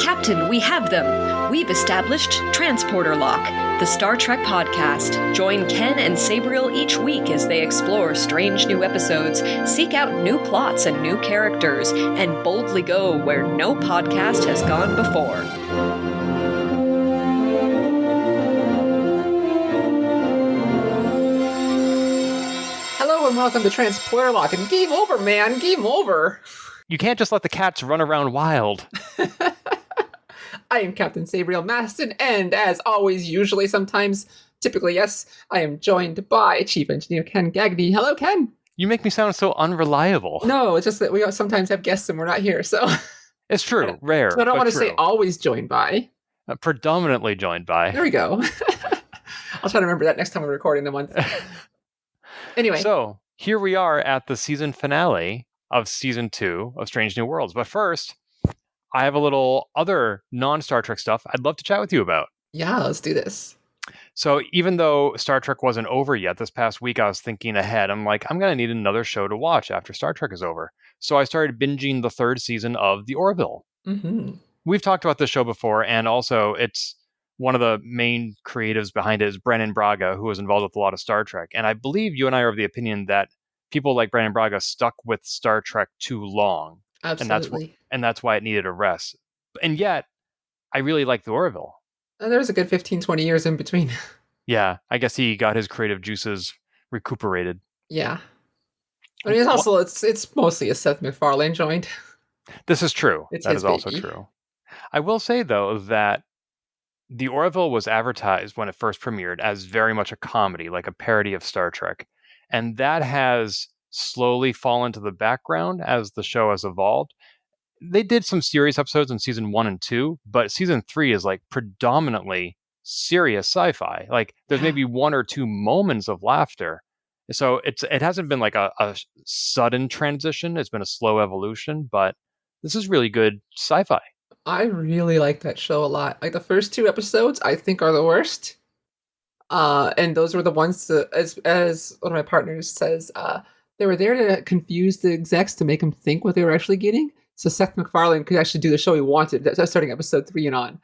Captain, we have them. We've established Transporter Lock, the Star Trek podcast. Join Ken and Sabriel each week as they explore strange new episodes, seek out new plots and new characters, and boldly go where no podcast has gone before. Hello and welcome to Transporter Lock, and game over, man, game over. You can't just let the cats run around wild. I am Captain Sabriel Maston, and as always, usually, sometimes, typically, yes, I am joined by Chief Engineer Ken Gagney. Hello, Ken. You make me sound so unreliable. No, it's just that we sometimes have guests and we're not here, so... It's true, rare, So I don't want to true. say always joined by. Predominantly joined by. There we go. I'll try to remember that next time we're recording the month. Anyway. So, here we are at the season finale of Season 2 of Strange New Worlds. But first, I have a little other non-Star Trek stuff I'd love to chat with you about. Yeah, let's do this. So even though Star Trek wasn't over yet, this past week I was thinking ahead. I'm like, I'm going to need another show to watch after Star Trek is over. So I started binging the third season of The Orville. Mm-hmm. We've talked about this show before, and also it's one of the main creatives behind it is Brannon Braga, who was involved with a lot of Star Trek. And I believe you and I are of the opinion that people like Brannon Braga stuck with Star Trek too long. Absolutely. And that's why it needed a rest. And yet, I really like The Orville. There was a good 15, 20 years in between. Yeah, I guess he got his creative juices recuperated. Yeah. But it's also, it's mostly a Seth MacFarlane joint. This is true. That is also baby. true. I will say, though, that The Orville was advertised when it first premiered as very much a comedy, like a parody of Star Trek. And that has slowly fallen to the background as the show has evolved. They did some serious episodes in season 1 and 2, but season 3 is like predominantly serious sci-fi. Like there's maybe one or two moments of laughter. So it hasn't been like a sudden transition. It's been a slow evolution, but this is really good sci-fi. I really like that show a lot. Like the first 2 episodes, I think are the worst. And those were the ones that, as one of my partners says, they were there to confuse the execs to make them think what they were actually getting. So Seth MacFarlane could actually do the show he wanted. That's starting episode 3 and on.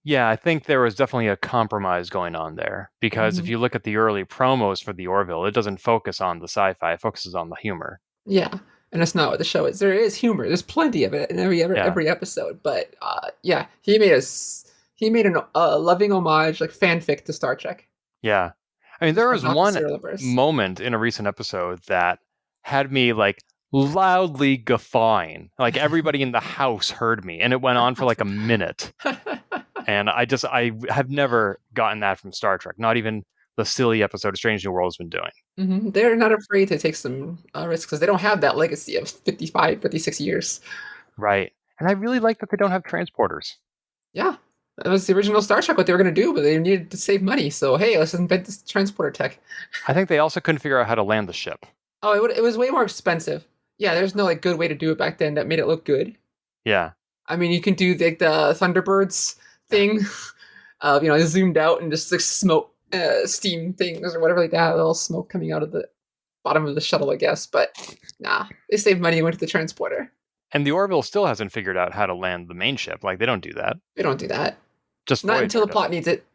Yeah, I think there was definitely a compromise going on there because if you look at the early promos for The Orville, it doesn't focus on the sci-fi; it focuses on the humor. Yeah, and that's not what the show is. There is humor. There's plenty of it in every episode. But yeah, he made a loving homage, like fanfic to Star Trek. Yeah, I mean, there was one moment in a recent episode that had me like loudly guffawing. Like everybody in the house heard me, and it went on for like a minute. And I have never gotten that from Star Trek. Not even the silly episode of Strange New World has been doing. Mm-hmm. They're not afraid to take some risks because they don't have that legacy of 55, 56 years. Right. And I really like that they don't have transporters. Yeah. That was the original Star Trek, what they were going to do, but they needed to save money. So, hey, let's invent this transporter tech. I think they also couldn't figure out how to land the ship. Oh, it was way more expensive. Yeah, there's no like good way to do it back then that made it look good. Yeah. I mean, you can do the Thunderbirds thing, zoomed out and just like smoke, steam things or whatever like that, a little smoke coming out of the bottom of the shuttle, I guess. But nah, they saved money and went to the transporter. And the Orville still hasn't figured out how to land the main ship. Like, they don't do that. They don't do that. Just not until the plot needs it.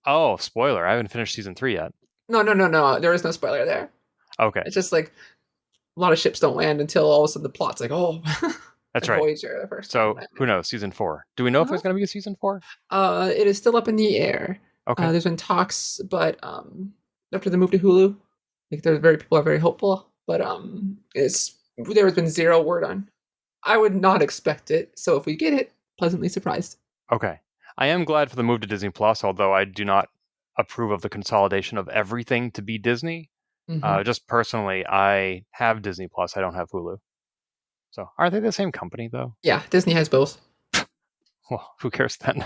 Oh, spoiler. I haven't finished season 3 yet. No. There is no spoiler there. Okay. It's just like a lot of ships don't land until all of a sudden the plot's like, oh. That's right. Voyager, the first so who knows? Season 4. Do we know if there's going to be a season 4? It is still up in the air. Okay. There's been talks, but after the move to Hulu, like people are very hopeful. But there has been zero word on. I would not expect it. So if we get it, pleasantly surprised. Okay. I am glad for the move to Disney Plus, although I do not approve of the consolidation of everything to be Disney. Mm-hmm. Just personally, I have Disney Plus. I don't have Hulu. So, are they the same company, though? Yeah, Disney has both. Well, who cares then?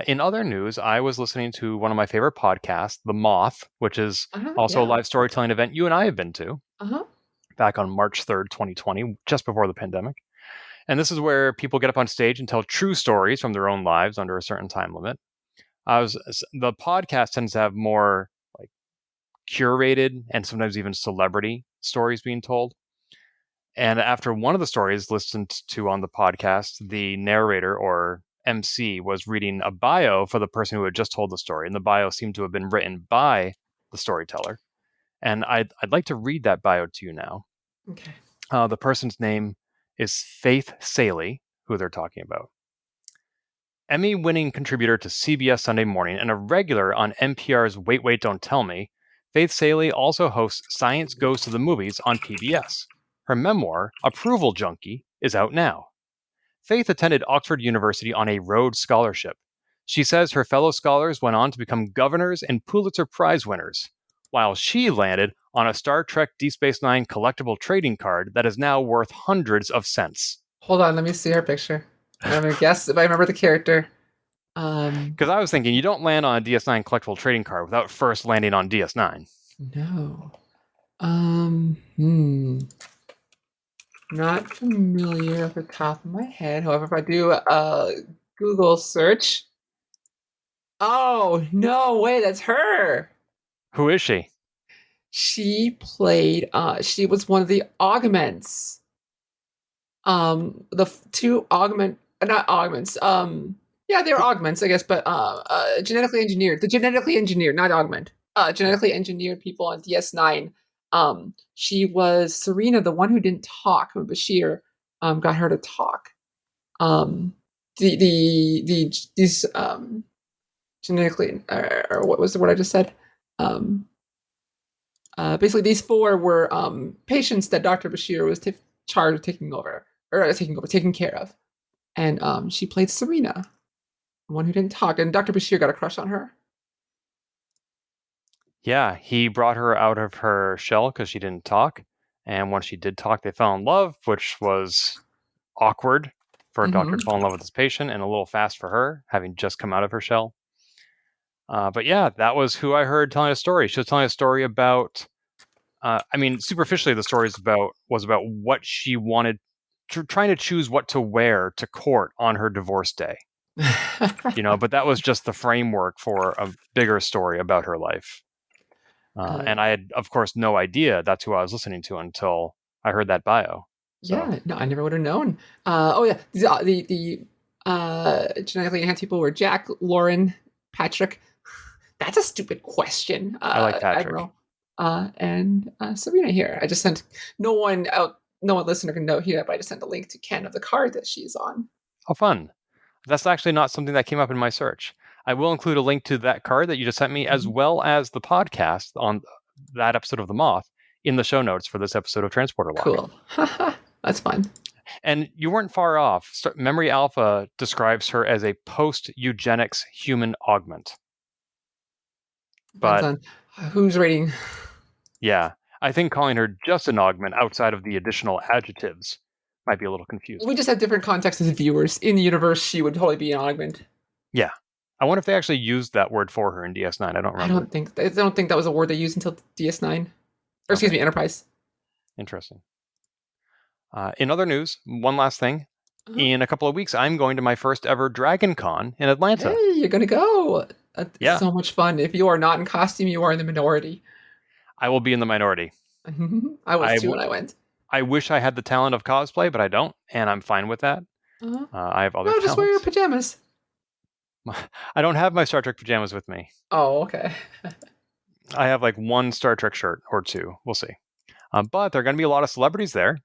In other news, I was listening to one of my favorite podcasts, The Moth, which is also a live storytelling event you and I have been to back on March 3rd, 2020, just before the pandemic. And this is where people get up on stage and tell true stories from their own lives under a certain time limit. The podcast tends to have more like curated and sometimes even celebrity stories being told. And after one of the stories listened to on the podcast, the narrator or MC was reading a bio for the person who had just told the story, and the bio seemed to have been written by the storyteller. And I'd like to read that bio to you now. Okay. The person's name is Faith Saley, who they're talking about. Emmy-winning contributor to CBS Sunday Morning and a regular on NPR's Wait, Wait, Don't Tell Me, Faith Saley also hosts Science Goes to the Movies on PBS. Her memoir, Approval Junkie, is out now. Faith attended Oxford University on a Rhodes Scholarship. She says her fellow scholars went on to become governors and Pulitzer Prize winners, while she landed on a Star Trek Deep Space Nine collectible trading card that is now worth hundreds of cents. Hold on, let me see her picture. I'm gonna guess if I remember the character. Because I was thinking, you don't land on a DS9 collectible trading card without first landing on DS9. No. Not familiar off the top of my head. However, if I do a Google search. Oh, no way, that's her. Who is she? She played, she was one of the augments. The two not augments, yeah, they were augments, I guess, but genetically engineered. The genetically engineered, not augment. Genetically engineered people on DS9. She was Serena, the one who didn't talk when Bashir got her to talk. These genetically, or what was the word I just said? Basically, these four were patients that Dr. Bashir was charged of taking care of, and she played Serena, the one who didn't talk, and Dr. Bashir got a crush on her. Yeah, he brought her out of her shell because she didn't talk, and once she did talk, they fell in love, which was awkward for a doctor to fall in love with his patient, and a little fast for her, having just come out of her shell. But yeah, that was who I heard telling a story. She was telling a story about, superficially, the story was about what she wanted, trying to choose what to wear to court on her divorce day. But that was just the framework for a bigger story about her life. And I had, of course, no idea that's who I was listening to until I heard that bio. So. Yeah, no, I never would have known. The genetically enhanced people were Jack, Lauren, Patrick. That's a stupid question. I like Patrick. Admiral, and Serena here. I just sent no one listener can know here, but I just sent a link to Ken of the card that she's on. Oh, fun. That's actually not something that came up in my search. I will include a link to that card that you just sent me, as well as the podcast on that episode of The Moth in the show notes for this episode of Transporter Lock. Cool. That's fun. And you weren't far off. Memory Alpha describes her as a post-eugenics human augment. Depends on who's rating. Yeah. I think calling her just an augment outside of the additional adjectives might be a little confusing. We just have different contexts as viewers. In the universe, she would totally be an augment. Yeah. I wonder if they actually used that word for her in DS9. I don't remember. I don't think that was a word they used until DS9. Or excuse me, Enterprise. Interesting. In other news, one last thing. In a couple of weeks, I'm going to my first ever Dragon Con in Atlanta. Hey, you're going to go. Yeah. So much fun. If you are not in costume, you are in the minority. I will be in the minority. I was too when I went. I wish I had the talent of cosplay, but I don't, and I'm fine with that. I have other talents. Just wear your pajamas. I don't have my Star Trek pajamas with me. Oh, okay. I have like one Star Trek shirt or two. We'll see. But there are going to be a lot of celebrities there.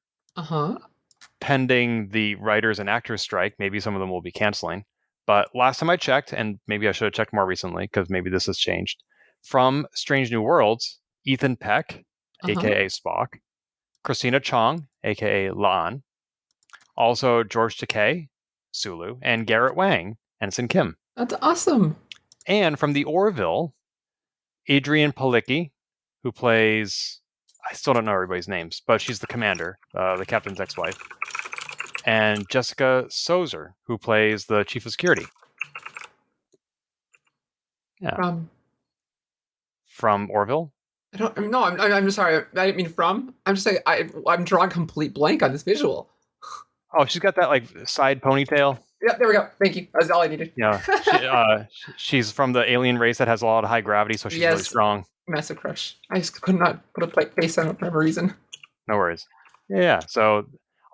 Pending the writers and actors strike, maybe some of them will be canceling. But last time I checked, and maybe I should have checked more recently because maybe this has changed. From Strange New Worlds, Ethan Peck, aka Spock, Christina Chong, aka La'an, also George Takei, Sulu, and Garrett Wang, Ensign Kim. That's awesome. And from the Orville, Adrienne Palicki, who plays, I still don't know everybody's names, but she's the commander, the captain's ex-wife, and Jessica Sozer, who plays the chief of security. Yeah. From Orville? I'm sorry. I didn't mean from. I'm just saying I'm drawing complete blank on this visual. Oh, she's got that like side ponytail. Yep, there we go. Thank you. That's all I needed. Yeah, she's from the alien race that has a lot of high gravity, so she's really strong. Massive crush. I just could not put a face on it for whatever reason. No worries. Yeah. So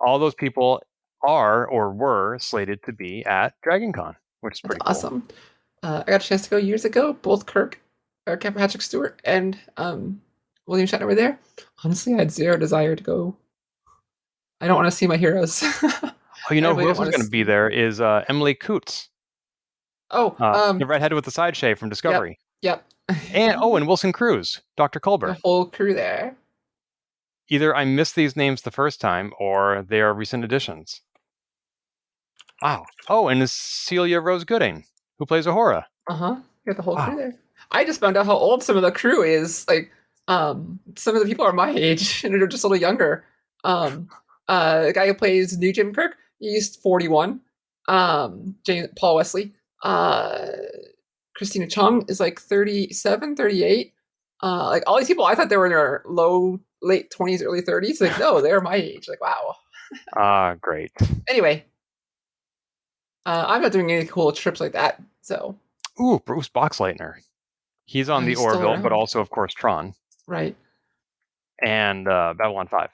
all those people are or were slated to be at DragonCon, which is That's pretty cool. awesome. I got a chance to go years ago. Both Captain Patrick Stewart and William Shatner were there. Honestly, I had zero desire to go. I don't want to see my heroes. Oh, you I know really who don't else is want to going to be see. there is Emily Coots, Oh, the redhead with the side shave from Discovery. yep. And Wilson Cruz, Dr. The Culber. whole crew there. Either I missed these names the first time or they are recent additions. Wow. Oh, and it's Celia Rose Gooding, who plays Ahura. Got the whole crew Wow. there. I just found out how old some of the crew is. Like, some of the people are my age and they're just a little younger. The guy who plays New Jim Kirk, he's 41. Paul Wesley. Christina Chong is like 37, 38. Like all these people, I thought they were in their late 20s, early 30s. Like, no, they're my age. Like, wow. Great. Anyway, I'm not doing any cool trips like that. So, Ooh, Bruce Boxleitner. He's on the he's still Orville, around. but also, of course, Tron Right. and Babylon 5.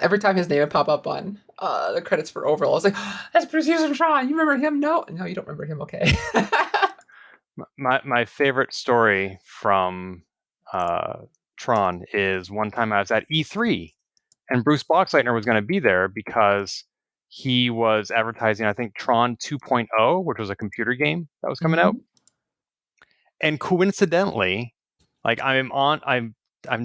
Every time his name would pop up on the credits for Orville, I was like, that's Bruce Houston Tron. You remember him? No, you don't remember him. Okay. My favorite story from Tron is one time I was at E3 and Bruce Boxleitner was going to be there because he was advertising, I think, Tron 2.0, which was a computer game that was coming out. And coincidentally, like I'm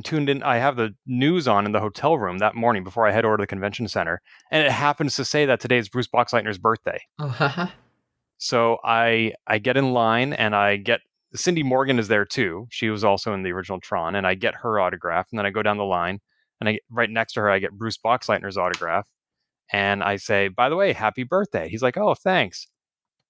tuned in. I have the news on in the hotel room that morning before I head over to the convention center, and it happens to say that today is Bruce Boxleitner's birthday. So I get in line and I get Cindy Morgan is there too. She was also in the original Tron, and I get her autograph, and then I go down the line and right next to her I get Bruce Boxleitner's autograph, and I say, "By the way, happy birthday." He's like, "Oh, thanks."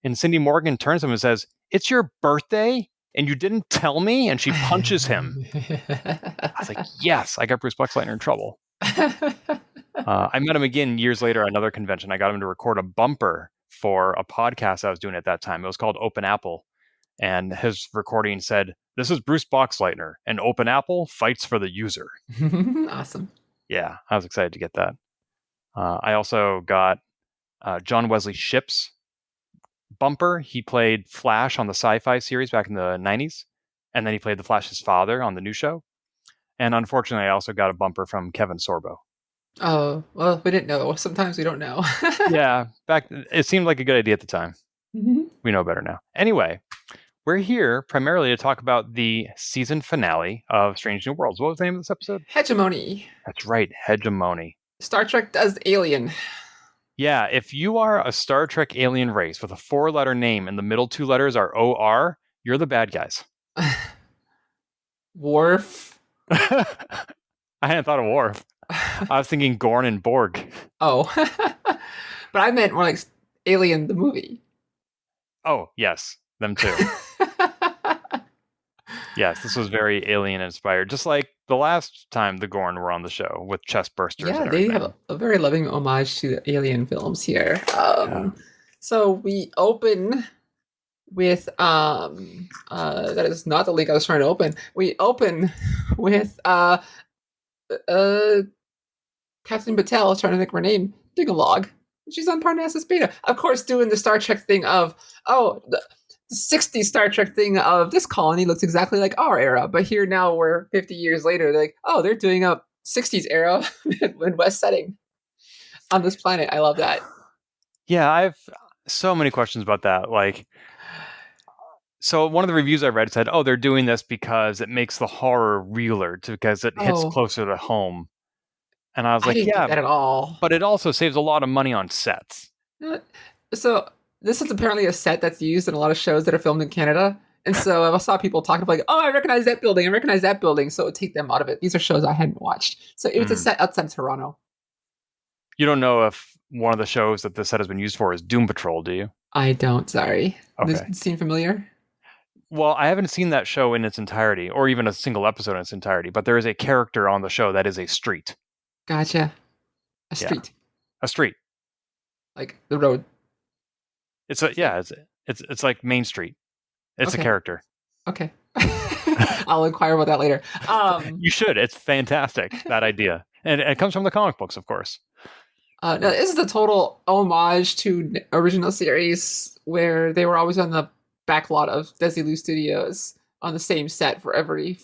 And Cindy Morgan turns to him and says, "It's your birthday? And you didn't tell me?" And she punches him. I was like, yes, I got Bruce Boxleitner in trouble. I met him again years later at another convention. I got him to record a bumper for a podcast I was doing at that time. It was called Open Apple. And his recording said, "This is Bruce Boxleitner, and Open Apple fights for the user." Awesome. Yeah, I was excited to get that. I also got John Wesley Shipp's bumper. He played Flash on the Sci-Fi series back in the 90s, and then he played the Flash's father on the new show. And unfortunately, I also got a bumper from Kevin Sorbo. Oh, well, we didn't know. Sometimes we don't know. Yeah, it seemed like a good idea at the time. We know better now. Anyway, we're here primarily to talk about the season finale of Strange New Worlds. What was the name of this episode? Hegemony. That's right, Hegemony. Star Trek does Alien. Yeah, if you are a Star Trek alien race with a 4-letter name and the middle 2 letters are OR, you're the bad guys. Worf. I hadn't thought of Worf. I was thinking Gorn and Borg. Oh. But I meant more like Alien the movie. Oh, yes. Them too. Yes, this was very alien inspired. Just like the last time the Gorn were on the show with chest bursters. Yeah, and they everything. have a very loving homage to the Alien films here. So we open with that is not the link I was trying to open. We open with Captain Patel, trying to think of her name, Digalog. She's on Parnassus Beta. Of course, doing the Star Trek thing of, the 60s Star Trek thing of this colony looks exactly like our era. But here now we're 50 years later. They're like, oh, they're doing a 60s era Midwest setting on this planet. I love that. Yeah, I've so many questions about that. Like, so one of the reviews I read said, oh, they're doing this because it makes the horror realer because it hits closer to home. And I was like, didn't get that at all. But it also saves a lot of money on sets. So this is apparently a set that's used in a lot of shows that are filmed in Canada. And so I saw people talking like, oh, I recognize that building. I recognize that building. So it would take them out of it. These are shows I hadn't watched. So it was a set outside Toronto. You don't know if one of the shows that this set has been used for is Doom Patrol, do you? I don't, sorry. Okay. Does it seem familiar? Well, I haven't seen that show in its entirety, or even a single episode in its entirety, but there is a character on the show that is a street. Gotcha. A street. Yeah. A street. Like the road. It's like Main Street. It's a character. Okay. I'll inquire about that later. You should. It's fantastic, that idea. And it comes from the comic books, of course. No, this is a total homage to original series where they were always on the back lot of Desilu Studios on the same set for every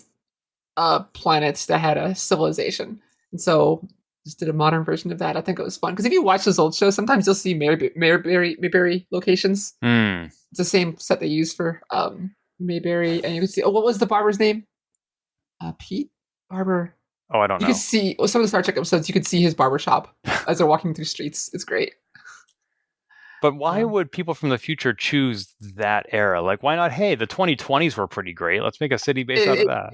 planet that had a civilization. And so just did a modern version of that. I think it was fun because if you watch those old shows, sometimes you'll see Mayberry locations. Mm. It's the same set they use for Mayberry, and you can see. Oh, what was the barber's name? Pete Barber. Oh, I don't You know. can see some of the Star Trek episodes. You can see his barber shop as they're walking through streets. It's great. But why would people from the future choose that era? Like, why not? Hey, the 2020s were pretty great. Let's make a city based out of that.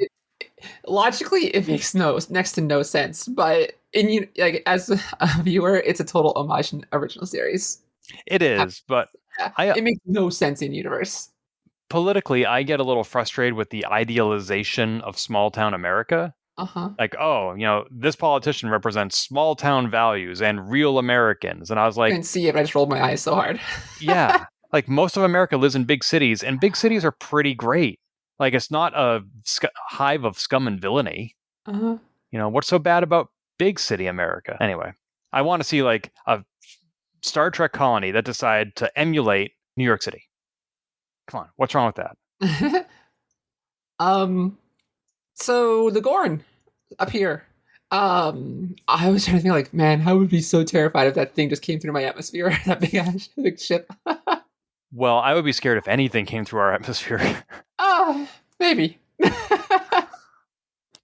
Logically, it makes next to no sense. But as a viewer, it's a total homage in original series. It is, but it makes no sense in universe. Politically, I get a little frustrated with the idealization of small town America. Like, this politician represents small town values and real Americans. And I was like, I didn't see it, but I just rolled my eyes so hard. Yeah. Like, most of America lives in big cities, and big cities are pretty great. Like, it's not a hive of scum and villainy. What's so bad about big city America? Anyway, I want to see like a Star Trek colony that decided to emulate New York City. Come on, what's wrong with that? So the Gorn up here. I was trying to think like, man, I would be so terrified if that thing just came through my atmosphere, that big ship. Well, I would be scared if anything came through our atmosphere. Maybe.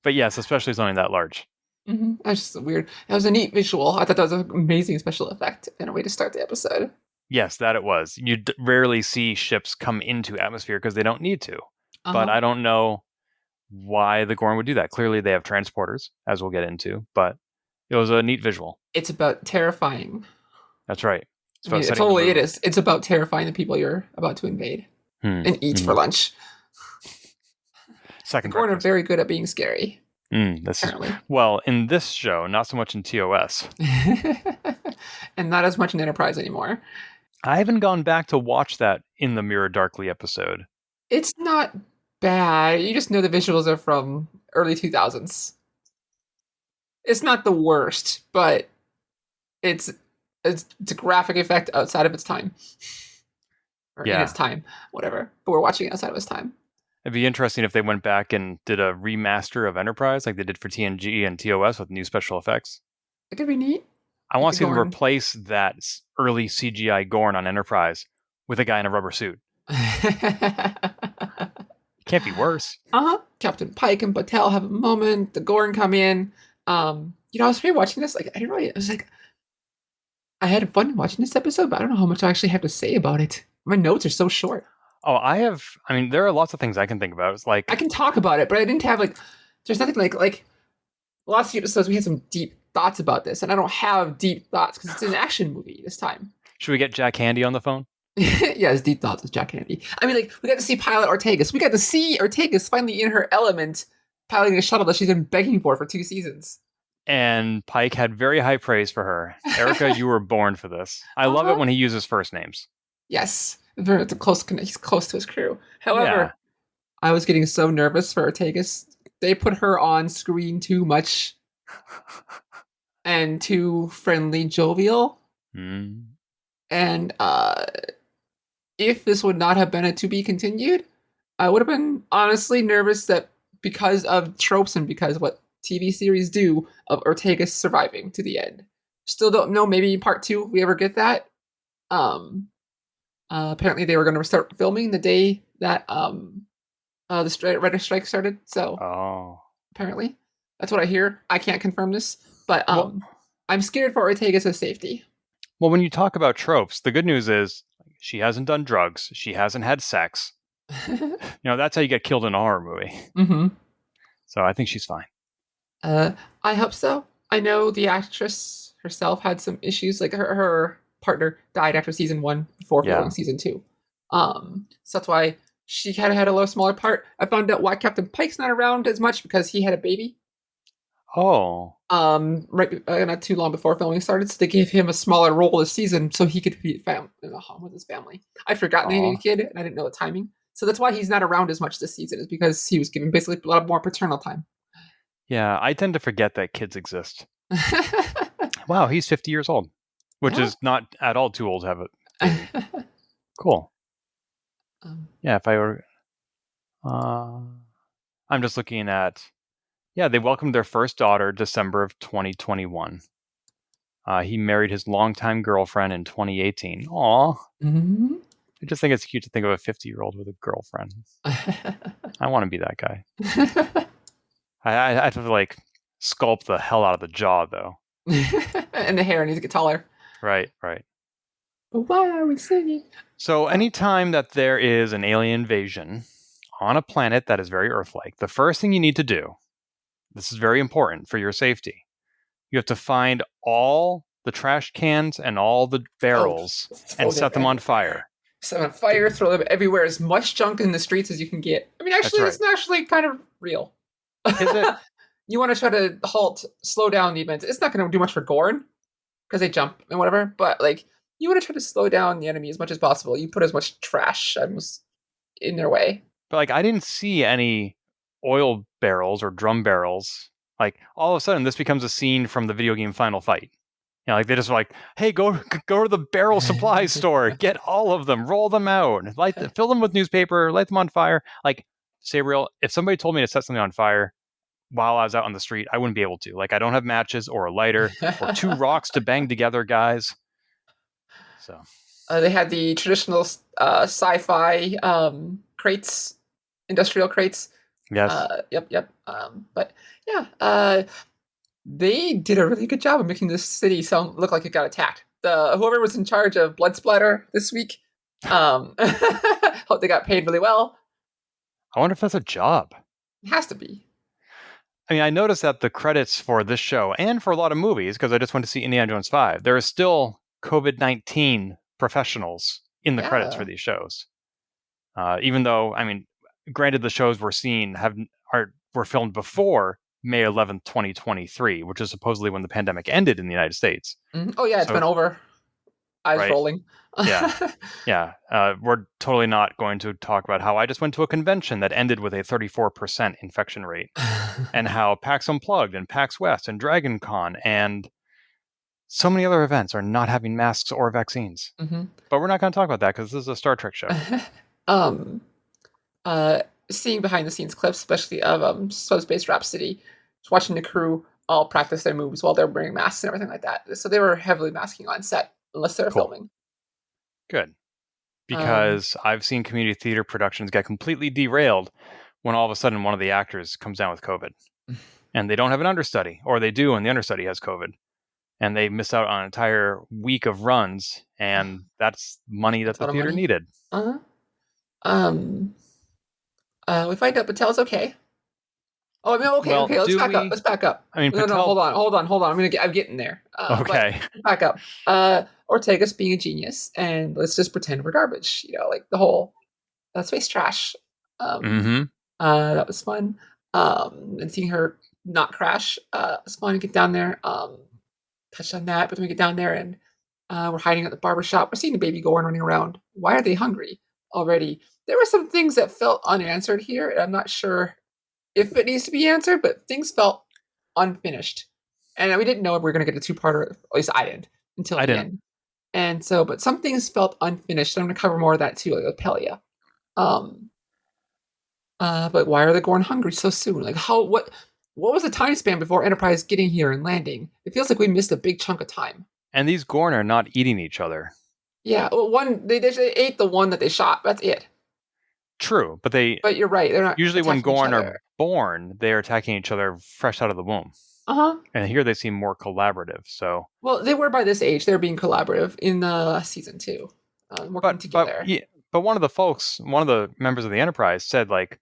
But yes, especially something that large. That's just weird. That was a neat visual. I thought that was an amazing special effect and a way to start the episode. Yes, that it was. You rarely see ships come into atmosphere because they don't need to. But I don't know why the Gorn would do that. Clearly they have transporters, as we'll get into, but it was a neat visual. It's about terrifying. That's right. It totally it is. It's about terrifying the people you're about to invade and eat for lunch. Second, the Gorn are very good at being scary. Apparently. Well, in this show, not so much in TOS. And not as much in Enterprise anymore. I haven't gone back to watch that In the Mirror Darkly episode. It's not bad. You just know the visuals are from early 2000s. It's not the worst, but it's a graphic effect outside of its time. Or in its time, whatever. But we're watching it outside of its time. It'd be interesting if they went back and did a remaster of Enterprise like they did for TNG and TOS with new special effects. It could be neat. I want to see them replace that early CGI Gorn on Enterprise with a guy in a rubber suit. Can't be worse. Captain Pike and Batel have a moment. The Gorn come in. I was watching this. Like, I didn't really. I was like, I had fun watching this episode, but I don't know how much I actually have to say about it. My notes are so short. Oh, there are lots of things I can think about. It's like I can talk about it, but I didn't have there's nothing like last few episodes we had some deep thoughts about this, and I don't have deep thoughts because it's an action movie this time. Should we get Jack Handy on the phone? Yes, deep thoughts with Jack Handy. I mean, we got to see Pilot Ortegas. We got to see Ortegas finally in her element, piloting a shuttle that she's been begging for 2 seasons. And Pike had very high praise for her. Erica, you were born for this. I love it when he uses first names. Yes, he's close to his crew. However, I was getting so nervous for Ortegas. They put her on screen too much and too friendly, jovial. And if this would not have been a to be continued, I would have been honestly nervous that because of tropes and because of what TV series do of Ortegas surviving to the end. Still don't know, maybe part 2 if we ever get that. Apparently they were going to start filming the day that the writer's strike started. So apparently that's what I hear. I can't confirm this, but I'm scared for Ortegas' safety. Well, when you talk about tropes, the good news is she hasn't done drugs. She hasn't had sex. That's how you get killed in a horror movie. So I think she's fine. I hope so. I know the actress herself had some issues. Like her partner died after season 1 before filming season 2. So that's why she had a little smaller part. I found out why Captain Pike's not around as much because he had a baby. Right, not too long before filming started, so they gave him a smaller role this season so he could be in the home with his family. I'd forgotten he had a kid, and I didn't know the timing. So that's why he's not around as much this season, is because he was given basically a lot more paternal time. Yeah, I tend to forget that kids exist. Wow, he's 50 years old. which is not at all too old to have a baby. Cool. Yeah, if I were... I'm just looking at... Yeah, they welcomed their first daughter December of 2021. He married his longtime girlfriend in 2018. Aw. Mm-hmm. I just think it's cute to think of a 50-year-old with a girlfriend. I want to be that guy. I have to like sculpt the hell out of the jaw, though. And the hair needs to get taller. Right. But why are we singing? So anytime that there is an alien invasion on a planet that is very Earth-like, the first thing you need to do, this is very important for your safety, you have to find all the trash cans and all the barrels and set them on fire. Set them on fire, throw them everywhere, as much junk in the streets as you can get. I mean, actually, it's actually kind of real. Is it? You want to try to slow down the events. It's not going to do much for Gorn, because they jump and whatever, but like, you want to try to slow down the enemy as much as possible. You put as much trash in their way. But like, I didn't see any oil barrels or drum barrels. Like, all of a sudden, this becomes a scene from the video game Final Fight. You know, like, they just like, hey, go to the barrel supply store, get all of them, roll them out, fill them with newspaper, light them on fire. Like, Sabriel, if somebody told me to set something on fire while I was out on the street, I wouldn't be able to. Like, I don't have matches or a lighter or 2 rocks to bang together, guys. So they had the traditional sci-fi crates, industrial crates. Yes. Yep. But yeah, they did a really good job of making this city look like it got attacked. Whoever was in charge of blood splatter this week, hope they got paid really well. I wonder if that's a job. It has to be. I mean, I noticed that the credits for this show and for a lot of movies, because I just went to see Indiana Jones 5, there are still COVID-19 professionals in the credits for these shows. Even though, I mean, granted, the shows we're seeing were filmed before May 11th, 2023, which is supposedly when the pandemic ended in the United States. Mm-hmm. Oh yeah, it's been over. Eyes rolling. Yeah. We're totally not going to talk about how I just went to a convention that ended with a 34% infection rate, and how PAX Unplugged and PAX West and Dragon Con and so many other events are not having masks or vaccines. Mm-hmm. But we're not going to talk about that because this is a Star Trek show. Seeing behind the scenes clips, especially of Subspace Rhapsody, just watching the crew all practice their moves while they're wearing masks and everything like that. So they were heavily masking on set, unless they were filming. Good. Because I've seen community theater productions get completely derailed when all of a sudden one of the actors comes down with COVID. And they don't have an understudy, or they do and the understudy has COVID. And they miss out on an entire week of runs, and that's money that the theater needed. We find out Patel's okay. Oh, I mean, okay. Let's back up. I mean, no, hold on. I'm getting there. Okay. Back up. Ortega's being a genius, and let's just pretend we're garbage. You know, like the whole space trash. That was fun. And seeing her not crash was fun to get down there. Touched on that, but then we get down there and we're hiding at the barbershop. We're seeing the baby Gorn running around. Why are they hungry already? There were some things that felt unanswered here, and I'm not sure if it needs to be answered, but things felt unfinished. And we didn't know if we were going to get a 2-parter, at least I didn't, until the end. And so, but some things felt unfinished, so I'm going to cover more of that too, like with Pelia. But why are the Gorn hungry so soon? Like, what was the time span before Enterprise getting here and landing? It feels like we missed a big chunk of time. And these Gorn are not eating each other. Yeah, well, they ate the one that they shot. That's it. True, but you're right. They're not usually when Gorn are born, they are attacking each other fresh out of the womb. And here they seem more collaborative. So well, they were by this age. They're being collaborative in season 2, working together. But one of the members of the Enterprise said, like,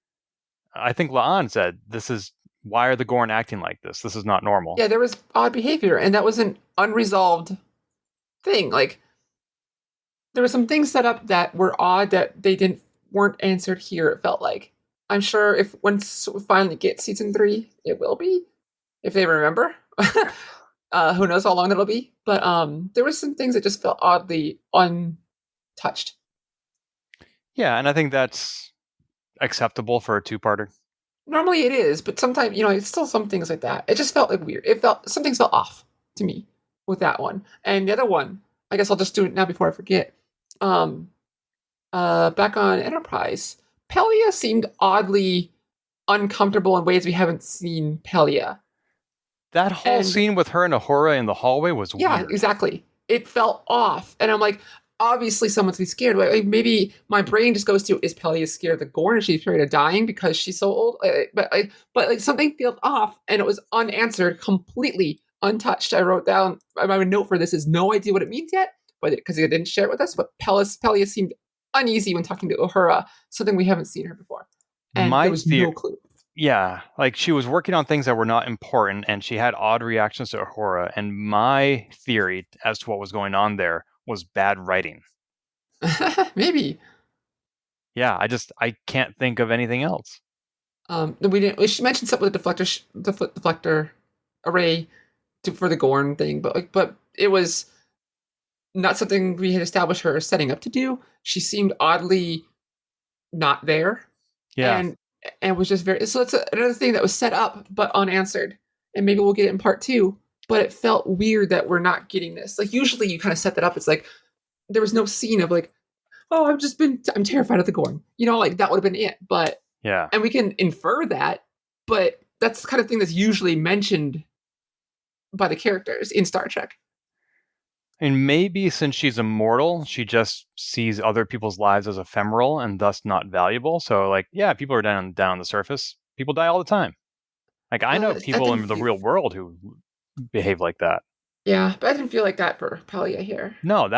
I think La'an said, "This is why are the Gorn acting like this? This is not normal." Yeah, there was odd behavior, and that was an unresolved thing. Like, there were some things set up that were odd that they weren't answered here. It felt like. I'm sure if once we finally get season 3, it will be, if they remember. Who knows how long it'll be? But there were some things that just felt oddly untouched. Yeah, and I think that's acceptable for a 2-parter. Normally it is, but sometimes, it's still some things like that. It just felt like weird. Some things felt off to me with that one. And the other one, I guess I'll just do it now before I forget. Back on Enterprise, Pelia seemed oddly uncomfortable in ways we haven't seen Pelia. That whole And scene with her and Ahura in the hallway was yeah, weird. exactly. It felt off. And I'm like, obviously someone's gonna be scared. Like, maybe my brain just goes to, is Pelia scared of the Gorn and she's afraid of dying because she's so old? But something felt off and it was unanswered, completely untouched. I wrote down, my note for this is no idea what it means yet, but because they didn't share it with us, but Pelia seemed uneasy when talking to Uhura, something we haven't seen her before. And there was no clue. Yeah, like she was working on things that were not important, and she had odd reactions to Ahura. And my theory as to what was going on there was bad writing. Maybe. Yeah, I can't think of anything else. She mentioned something with the deflector array for the Gorn thing, but it was not something we had established her setting up to do. She seemed oddly not there. Yeah. And was just very, so it's another thing that was set up but unanswered. And maybe we'll get it in part 2, but it felt weird that we're not getting this. Like usually you kind of set that up. It's like there was no scene of like, oh, I'm terrified of the Gorn. Like that would have been it. But yeah. And we can infer that, but that's the kind of thing that's usually mentioned by the characters in Star Trek. And maybe since she's immortal, she just sees other people's lives as ephemeral and thus not valuable. So, like, yeah, people are down on the surface. People die all the time. Like, I know people in the real world who behave like that. Yeah, but I didn't feel like that for Pelia here. No,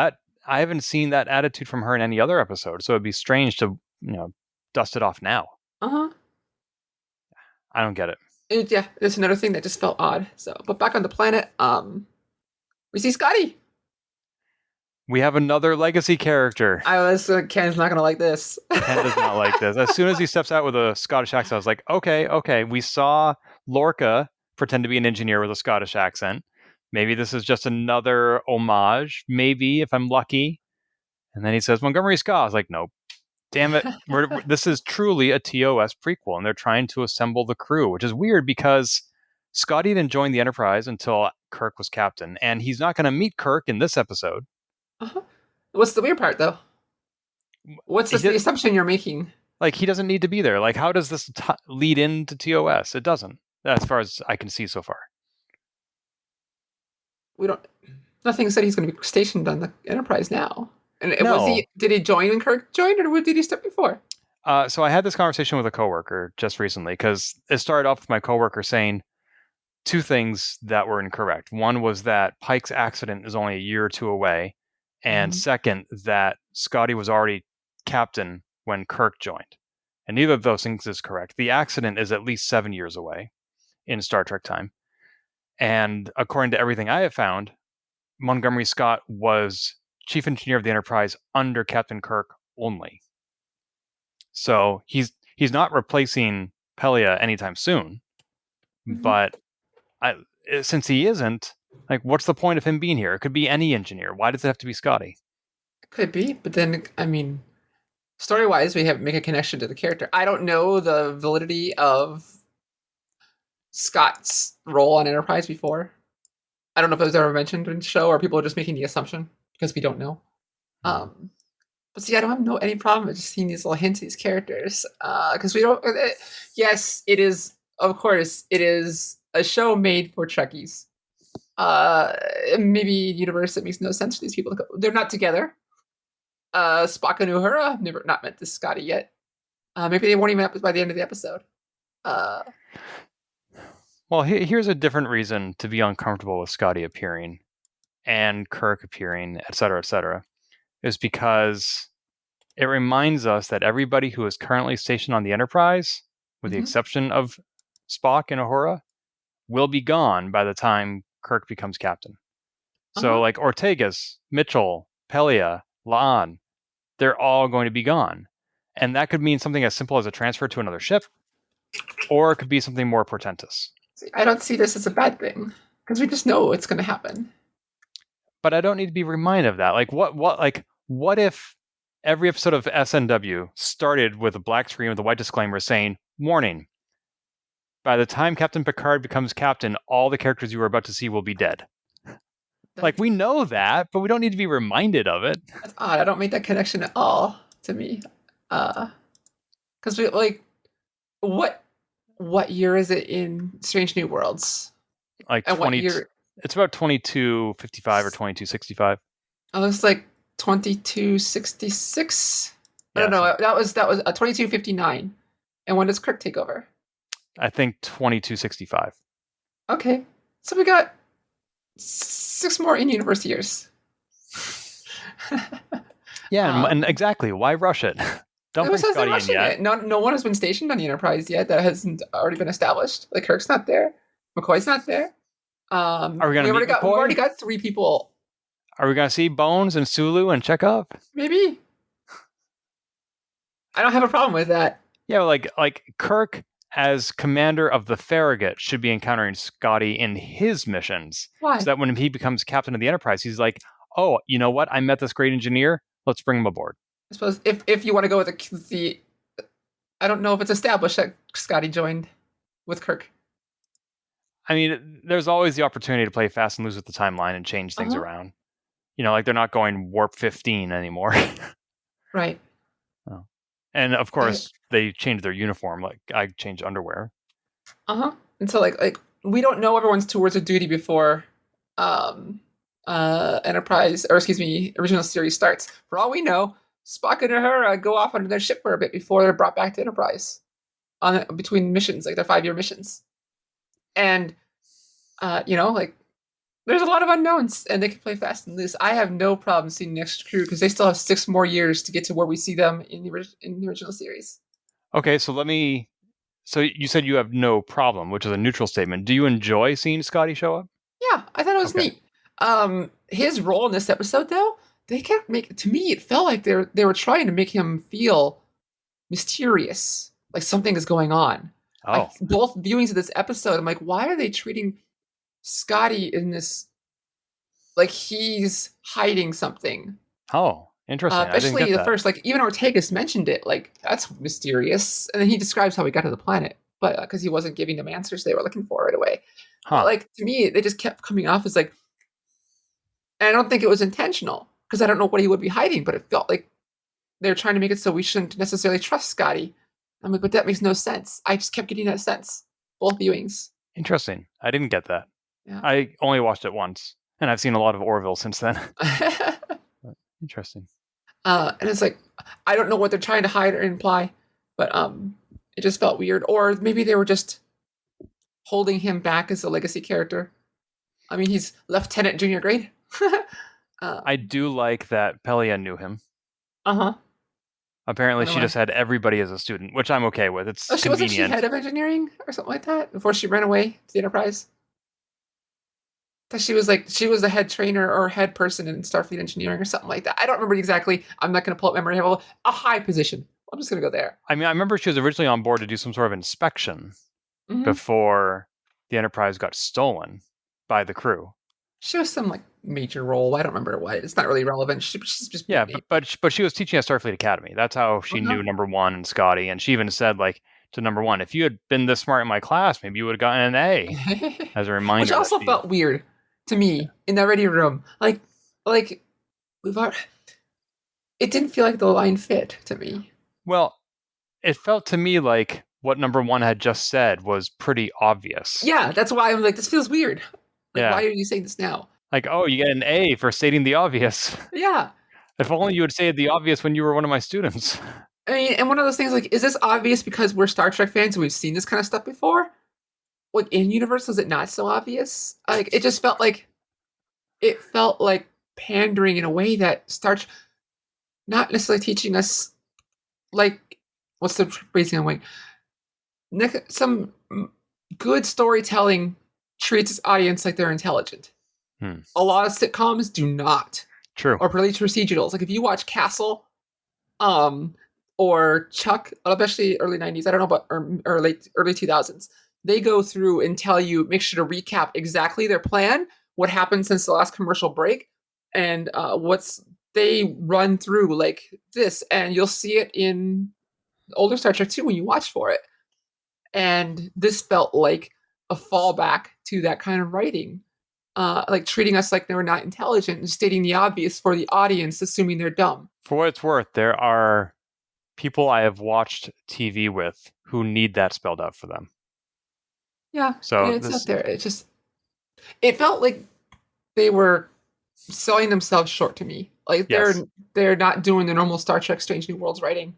I haven't seen that attitude from her in any other episode. So it'd be strange to, dust it off now. Uh-huh. I don't get it. Yeah, there's another thing that just felt odd. So, but back on the planet, we see Scotty. We have another legacy character. Ken's not gonna like this. Ken does not like this. As soon as he steps out with a Scottish accent, I was like, okay. We saw Lorca pretend to be an engineer with a Scottish accent. Maybe this is just another homage. Maybe, if I'm lucky. And then he says, Montgomery Scott. I was like, nope. Damn it. This is truly a TOS prequel, and they're trying to assemble the crew, which is weird because Scotty didn't join the Enterprise until Kirk was captain, and he's not going to meet Kirk in this episode. Uh-huh. What's the weird part, though? What's the assumption you're making? Like, he doesn't need to be there. Like, how does this lead into TOS? It doesn't, as far as I can see so far. Nothing said he's going to be stationed on the Enterprise now. And no. Did he join when Kirk joined, or did he start before? So I had this conversation with a coworker just recently, because it started off with my coworker saying two things that were incorrect. One was that Pike's accident is only a year or two away. And second, that Scotty was already captain when Kirk joined. And neither of those things is correct. The accident is at least 7 years away in Star Trek time. And according to everything I have found, Montgomery Scott was chief engineer of the Enterprise under Captain Kirk only. So he's not replacing Pelia anytime soon. But since he isn't, like, what's the point of him being here? It could be any engineer. Why does it have to be Scotty? Could be, but then, I mean, story-wise, we make a connection to the character. I don't know the validity of Scott's role on Enterprise before. I don't know if it was ever mentioned in the show, or people are just making the assumption because we don't know. But see, I don't have any problem with just seeing these little hints of these characters, because we don't. Yes, it is. Of course, it is a show made for Trekkies. Maybe universe that makes no sense for these people. They're not together. Spock and Uhura not met this Scotty yet. Maybe they won't even happen by the end of the episode. Well, here's a different reason to be uncomfortable with Scotty appearing and Kirk appearing, etc., is because it reminds us that everybody who is currently stationed on the Enterprise, with the exception of Spock and Uhura, will be gone by the time Kirk becomes captain. So, like, Ortegas, Mitchell, Pelia, La'an, they're all going to be gone. And that could mean something as simple as a transfer to another ship, or it could be something more portentous. I don't see this as a bad thing, because we just know it's going to happen. But I don't need to be reminded of that. Like, what if every episode of SNW started with a black screen with a white disclaimer saying, warning, by the time Captain Picard becomes captain, all the characters you are about to see will be dead. Like, we know that, but we don't need to be reminded of it. That's odd. I don't make that connection at all to me. Because we like what year is it in Strange New Worlds? Like And what 20. year? It's about 2255 or 2265. Oh, it's like 2266. I don't Yeah, know. That was 2259. And when does Kirk take over? I think 2265. Okay, so we got 6 more in-universe years. Yeah, and exactly. Why rush it? Don't Who bring says they're Scotty in rushing yet. it? No one has been stationed on the Enterprise yet that hasn't already been established. Like Kirk's not there, McCoy's not there. Are we gonna meet we've McCoy? already got 3 people. Are we gonna see Bones and Sulu and Chekhov? Maybe. I don't have a problem with that. Yeah, like Kirk as commander of the Farragut should be encountering Scotty in his missions. Why? So that when he becomes captain of the Enterprise, he's like, oh, you know what? I met this great engineer. Let's bring him aboard. I suppose if you want to go with the I don't know if it's established that Scotty joined with Kirk. I mean, there's always the opportunity to play fast and loose with the timeline and change things around. You know, like they're not going warp 15 anymore. Right. Oh. And of course, they changed their uniform. Like I changed underwear. And so like we don't know everyone's tours of duty before Enterprise, or excuse me, original series starts. For all we know, Spock and Uhura go off on their ship for a bit before they're brought back to Enterprise between missions, like their 5-year missions. And like there's a lot of unknowns, and they can play fast and loose. I have no problem seeing Next Crew because they still have 6 more years to get to where we see them in the original series. Okay, so So you said you have no problem, which is a neutral statement. Do you enjoy seeing Scotty show up? Yeah, I thought it was neat. His role in this episode, though, they kept to me, it felt like they were trying to make him feel mysterious, like something is going on. Oh, Both viewings of this episode, I'm like, why are they treating Scotty in this like he's hiding something? oh, interesting. Especially the first, like even Ortegas mentioned it, like that's mysterious, and then he describes how he got to the planet, but because he wasn't giving them answers they were looking for right away. But, like to me, they just kept coming off as like, and I don't think it was intentional because I don't know what he would be hiding, but it felt like they're trying to make it so we shouldn't necessarily trust Scotty. I'm like, but that makes no sense. I just kept getting that sense both viewings. Interesting. I didn't get that. Yeah. I only watched it once, and I've seen a lot of Orville since then. Interesting. And it's like, I don't know what they're trying to hide or imply, but it just felt weird. Or maybe they were just holding him back as a legacy character. I mean, he's Lieutenant Junior grade. I do like that Pelia knew him. Apparently, she just had everybody as a student, which I'm okay with. It's convenient. Wasn't she head of engineering or something like that before she ran away to the Enterprise? That she was the head trainer or head person in Starfleet engineering or something like that. I don't remember exactly. I'm not going to pull up memory. I have a high position. I'm just going to go there. I mean, I remember she was originally on board to do some sort of inspection before the Enterprise got stolen by the crew. She was some like major role. I don't remember what. It's not really relevant. She's just but she was teaching at Starfleet Academy. That's how she knew Number One and Scotty. And she even said like to Number One, if you had been this smart in my class, maybe you would have gotten an A. As a reminder, which also felt weird to me in that ready room. Like it didn't feel like the line fit to me. Well, it felt to me like what Number One had just said was pretty obvious. Yeah, that's why I'm like, this feels weird. Like, why are you saying this now? Like, oh, you get an A for stating the obvious. Yeah. If only you would say the obvious when you were one of my students. I mean, and one of those things, like, is this obvious because we're Star Trek fans and we've seen this kind of stuff before? Like, in universe, is it not so obvious? Like, it just felt like pandering in a way that Star Trek, not necessarily teaching us, like, what's the phrasing I'm waiting? Some good storytelling treats its audience like they're intelligent. A lot of sitcoms do not. True. Or procedurals. Like if you watch Castle, or Chuck, especially early 90s, I don't know about early 2000s, they go through and tell you, make sure to recap exactly their plan, what happened since the last commercial break, and they run through like this, and you'll see it in older Star Trek too when you watch for it. And this felt like a fallback to that kind of writing. like treating us like we're not intelligent and stating the obvious for the audience, assuming they're dumb. For what it's worth, there are people I have watched TV with who need that spelled out for them. Yeah, So it's out there. It felt like they were selling themselves short to me. Like they're not doing the normal Star Trek Strange New Worlds writing.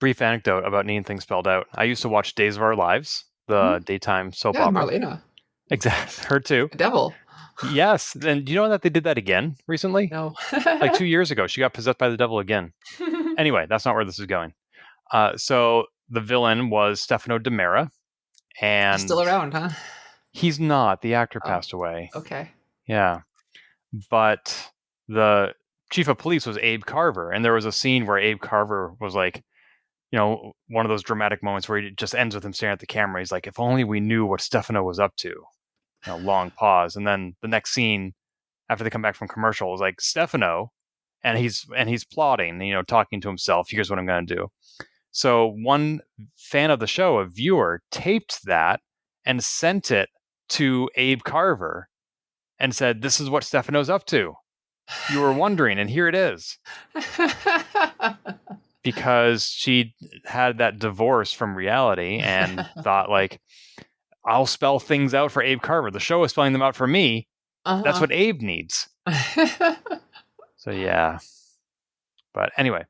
Brief anecdote about needing things spelled out. I used to watch Days of Our Lives, the daytime soap opera. Marlena. Exactly. Her too. The devil. Yes. And do you know that they did that again recently? No. Like 2 years ago, she got possessed by the devil again. Anyway, that's not where this is going. So the villain was Stefano Demera. And he's still around, huh? He's not. The actor passed away. Okay. Yeah. But the chief of police was Abe Carver. And there was a scene where Abe Carver was like, one of those dramatic moments where he just ends with him staring at the camera. He's like, if only we knew what Stefano was up to. Long pause. And then the next scene, after they come back from commercial, is like, Stefano, and he's plotting, talking to himself. Here's what I'm going to do. So one fan of the show, a viewer, taped that and sent it to Abe Carver and said, this is what Stefano's up to. You were wondering, and here it is. Because she had that divorce from reality and thought, like, I'll spell things out for Abe Carver. The show is spelling them out for me. That's what Abe needs. So, yeah. But anyway.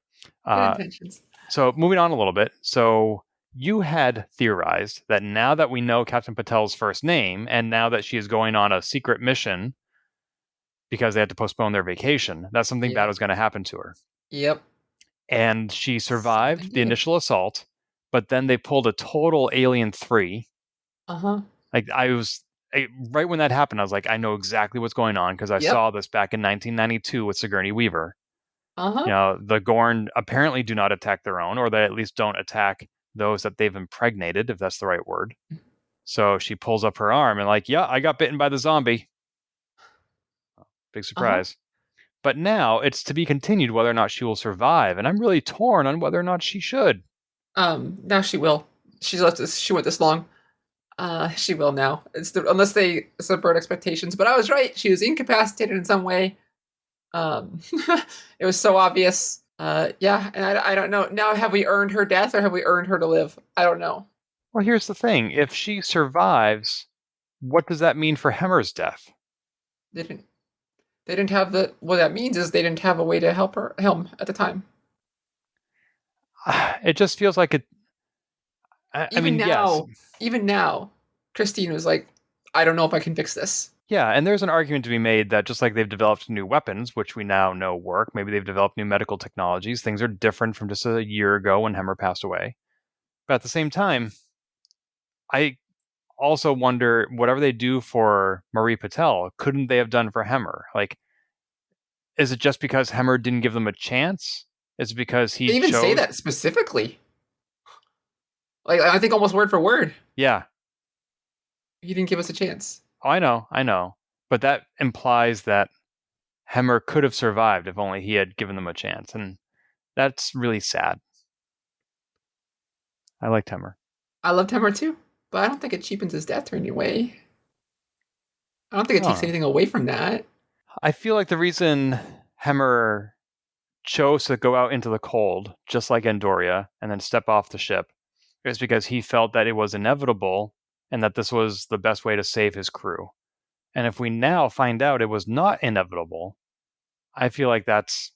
Good intentions. So, moving on a little bit. So, you had theorized that now that we know Captain Patel's first name, and now that she is going on a secret mission because they had to postpone their vacation, that something bad was going to happen to her. Yep. And she survived the initial assault, but then they pulled a total Alien 3. Like, right when that happened, I was like, I know exactly what's going on because I saw this back in 1992 with Sigourney Weaver. The Gorn apparently do not attack their own, or they at least don't attack those that they've impregnated, if that's the right word. So she pulls up her arm and like, yeah, I got bitten by the zombie. Big surprise. But now it's to be continued whether or not she will survive, and I'm really torn on whether or not she should. Now she will. She went this long. She will now. Unless they subvert expectations. But I was right. She was incapacitated in some way. It was so obvious. And I don't know. Now, have we earned her death or have we earned her to live? I don't know. Well, here's the thing. If she survives, what does that mean for Hemmer's death? They didn't have what that means is they didn't have a way to help him at the time. It just feels like it. Even now, Christine was like, I don't know if I can fix this. Yeah, and there's an argument to be made that just like they've developed new weapons, which we now know work, maybe they've developed new medical technologies, things are different from just a year ago when Hemmer passed away. But at the same time, I also wonder, whatever they do for Marie Patel, couldn't they have done for Hemmer? Like, is it just because Hemmer didn't give them a chance? Is it because he They even say that specifically. Like, I think almost word for word. Yeah. He didn't give us a chance. Oh, I know. But that implies that Hemmer could have survived if only he had given them a chance. And that's really sad. I liked Hemmer. I loved Hemmer too. But I don't think it cheapens his death in any way. I don't think it takes anything away from that. I feel like the reason Hemmer chose to go out into the cold, just like Andoria, and then step off the ship, is because he felt that it was inevitable and that this was the best way to save his crew. And if we now find out it was not inevitable, I feel like that's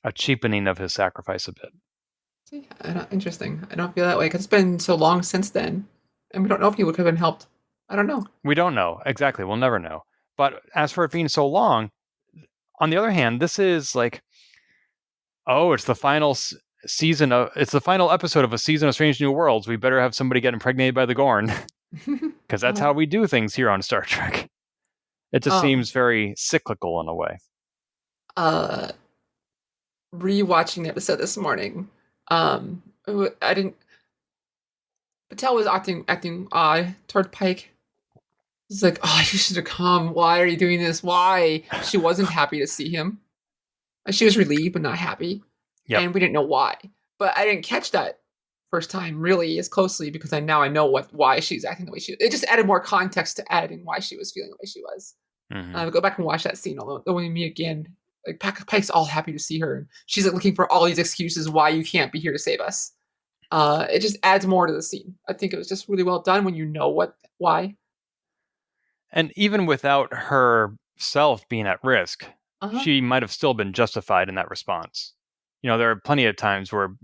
a cheapening of his sacrifice a bit. Interesting. I don't feel that way because it's been so long since then. And we don't know if he would have been helped. I don't know. We don't know. Exactly. We'll never know. But as for it being so long, on the other hand, this is like, it's the final it's the final episode of a season of Strange New Worlds. We better have somebody get impregnated by the Gorn. Because that's how we do things here on Star Trek. It just seems very cyclical in a way. Rewatching the episode this morning, Patel was acting odd toward Pike. It's like, you should have come. Why are you doing this? Why? She wasn't happy to see him. She was relieved, but not happy. Yep. And we didn't know why. But I didn't catch that first time really as closely because now I know why she's acting the way she. It just added more context to adding why she was feeling the way she was. Mm-hmm. I go back and watch that scene. Although when we meet again, like Pike's all happy to see her. She's like looking for all these excuses why you can't be here to save us. It just adds more to the scene. I think it was just really well done when you know why. And even without herself being at risk, she might have still been justified in that response. You know, there are plenty of times where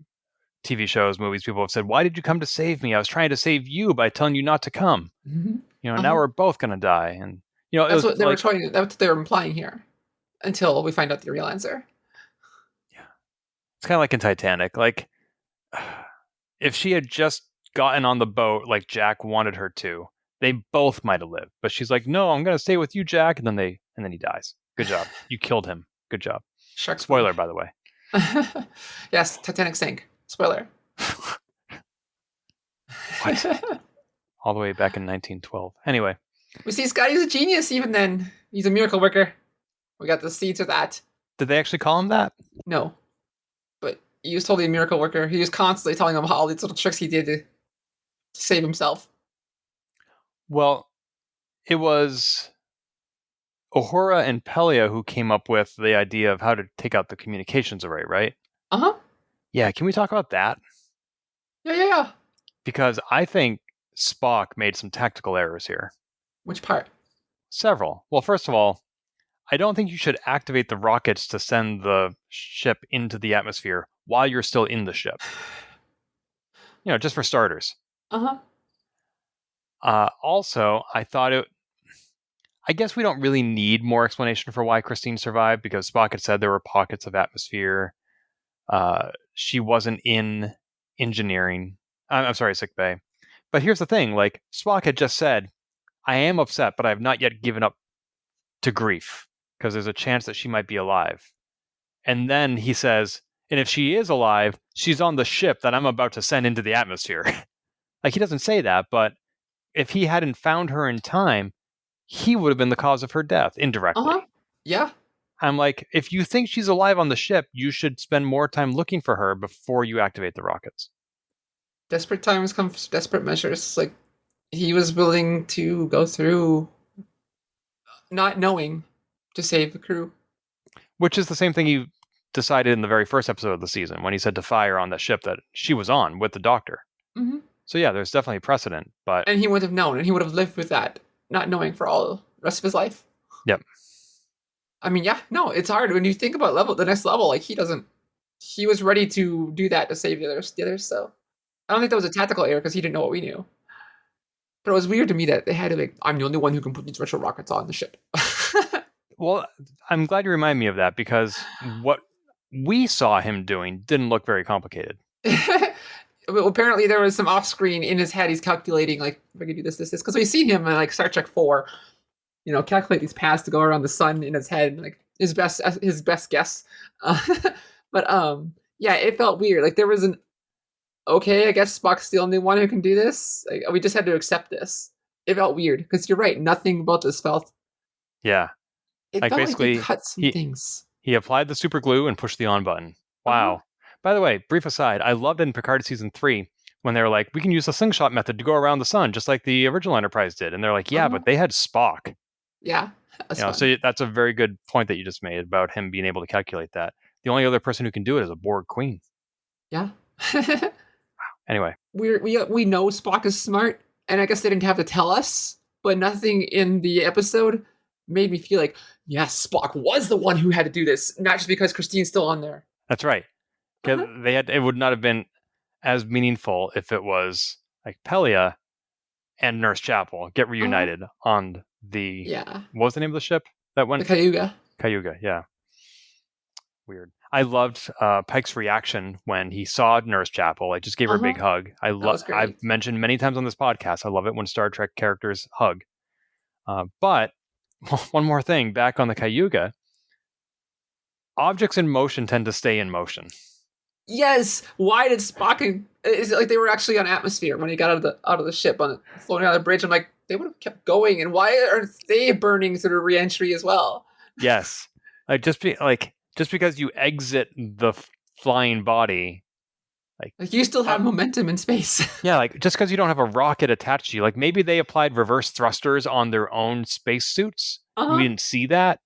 TV shows, movies, people have said, "Why did you come to save me? I was trying to save you by telling you not to come." Mm-hmm. You know, now we're both going to die. And, you know, that's what they were trying. That's what they were implying here until we find out the real answer. Yeah. It's kind of like in Titanic. Like, if she had just gotten on the boat like Jack wanted her to, they both might have lived. But she's like, "No, I'm going to stay with you, Jack." And then he dies. Good job. You killed him. Good job. Shark Spoiler, by the way. Yes, Titanic sank. Spoiler. What? All the way back in 1912. Anyway. We see Scotty's a genius even then. He's a miracle worker. We got the seeds of that. Did they actually call him that? No. But he was totally a miracle worker. He was constantly telling them all these little tricks he did to save himself. Well, it was Uhura and Pelia who came up with the idea of how to take out the communications array, right? Uh-huh. Yeah, can we talk about that? Yeah. Because I think Spock made some tactical errors here. Which part? Several. Well, first of all, I don't think you should activate the rockets to send the ship into the atmosphere while you're still in the ship. You know, just for starters. Uh-huh. Also, I guess we don't really need more explanation for why Christine survived, because Spock had said there were pockets of atmosphere. She wasn't in engineering. I'm sorry, sickbay. But here's the thing, like, Spock had just said, "I am upset, but I have not yet given up to grief, because there's a chance that she might be alive." And then he says, "And if she is alive, she's on the ship that I'm about to send into the atmosphere." Like, he doesn't say that, but if he hadn't found her in time, he would have been the cause of her death, indirectly. Uh-huh. Yeah. I'm like, if you think she's alive on the ship, you should spend more time looking for her before you activate the rockets. Desperate times come desperate measures. Like, he was willing to go through not knowing to save the crew. Which is the same thing he decided in the very first episode of the season, when he said to fire on the ship that she was on with the doctor. Mm-hmm. So yeah, there's definitely precedent, but... And he would have known, and he would have lived with that, not knowing for all the rest of his life. Yep. I mean, yeah, no, it's hard. When you think about the next level, like, he was ready to do that to save the others, so... I don't think that was a tactical error, because he didn't know what we knew. But it was weird to me that they had to, like, I'm the only one who can put these retro rockets on the ship. Well, I'm glad you remind me of that, because what we saw him doing didn't look very complicated. Well, apparently there was some off-screen in his head. He's calculating, like, if I could do this, because we've seen him in, like, Star Trek 4, calculate these paths to go around the sun in his head, like, his best guess. But yeah, it felt weird. Like, there was okay, I guess Spock's the only one who can do this. Like, we just had to accept this. It felt weird, because you're right, nothing about this felt... Yeah. It like, felt basically, like they cut some things. He applied the super glue and pushed the on button. Wow. Uh-huh. By the way, brief aside, I loved it in Picard Season 3 when they were like, we can use the slingshot method to go around the sun, just like the original Enterprise did. And they're like, yeah, but they had Spock. Yeah. So that's a very good point that you just made about him being able to calculate that. The only other person who can do it is a Borg queen. Yeah. Wow. Anyway. We know Spock is smart, and I guess they didn't have to tell us, but nothing in the episode made me feel like, yes, Spock was the one who had to do this, not just because Christine's still on there. That's right. Because it would not have been as meaningful if it was like Pelia and Nurse Chapel get reunited on the... Yeah. What was the name of the ship that went? The Cayuga. Cayuga, yeah. Weird. I loved Pike's reaction when he saw Nurse Chapel. I just gave her a big hug. I've mentioned many times on this podcast, I love it when Star Trek characters hug. But one more thing, back on the Cayuga, objects in motion tend to stay in motion. Yes. Why did Spock? Is it like they were actually on atmosphere when he got out of the ship floating out of the bridge? I'm like, they would have kept going, and why aren't they burning through re-entry as well? Yes, just because you exit the flying body, Like you still have momentum in space. Yeah, like just because you don't have a rocket attached to you, like maybe they applied reverse thrusters on their own spacesuits. We didn't see that.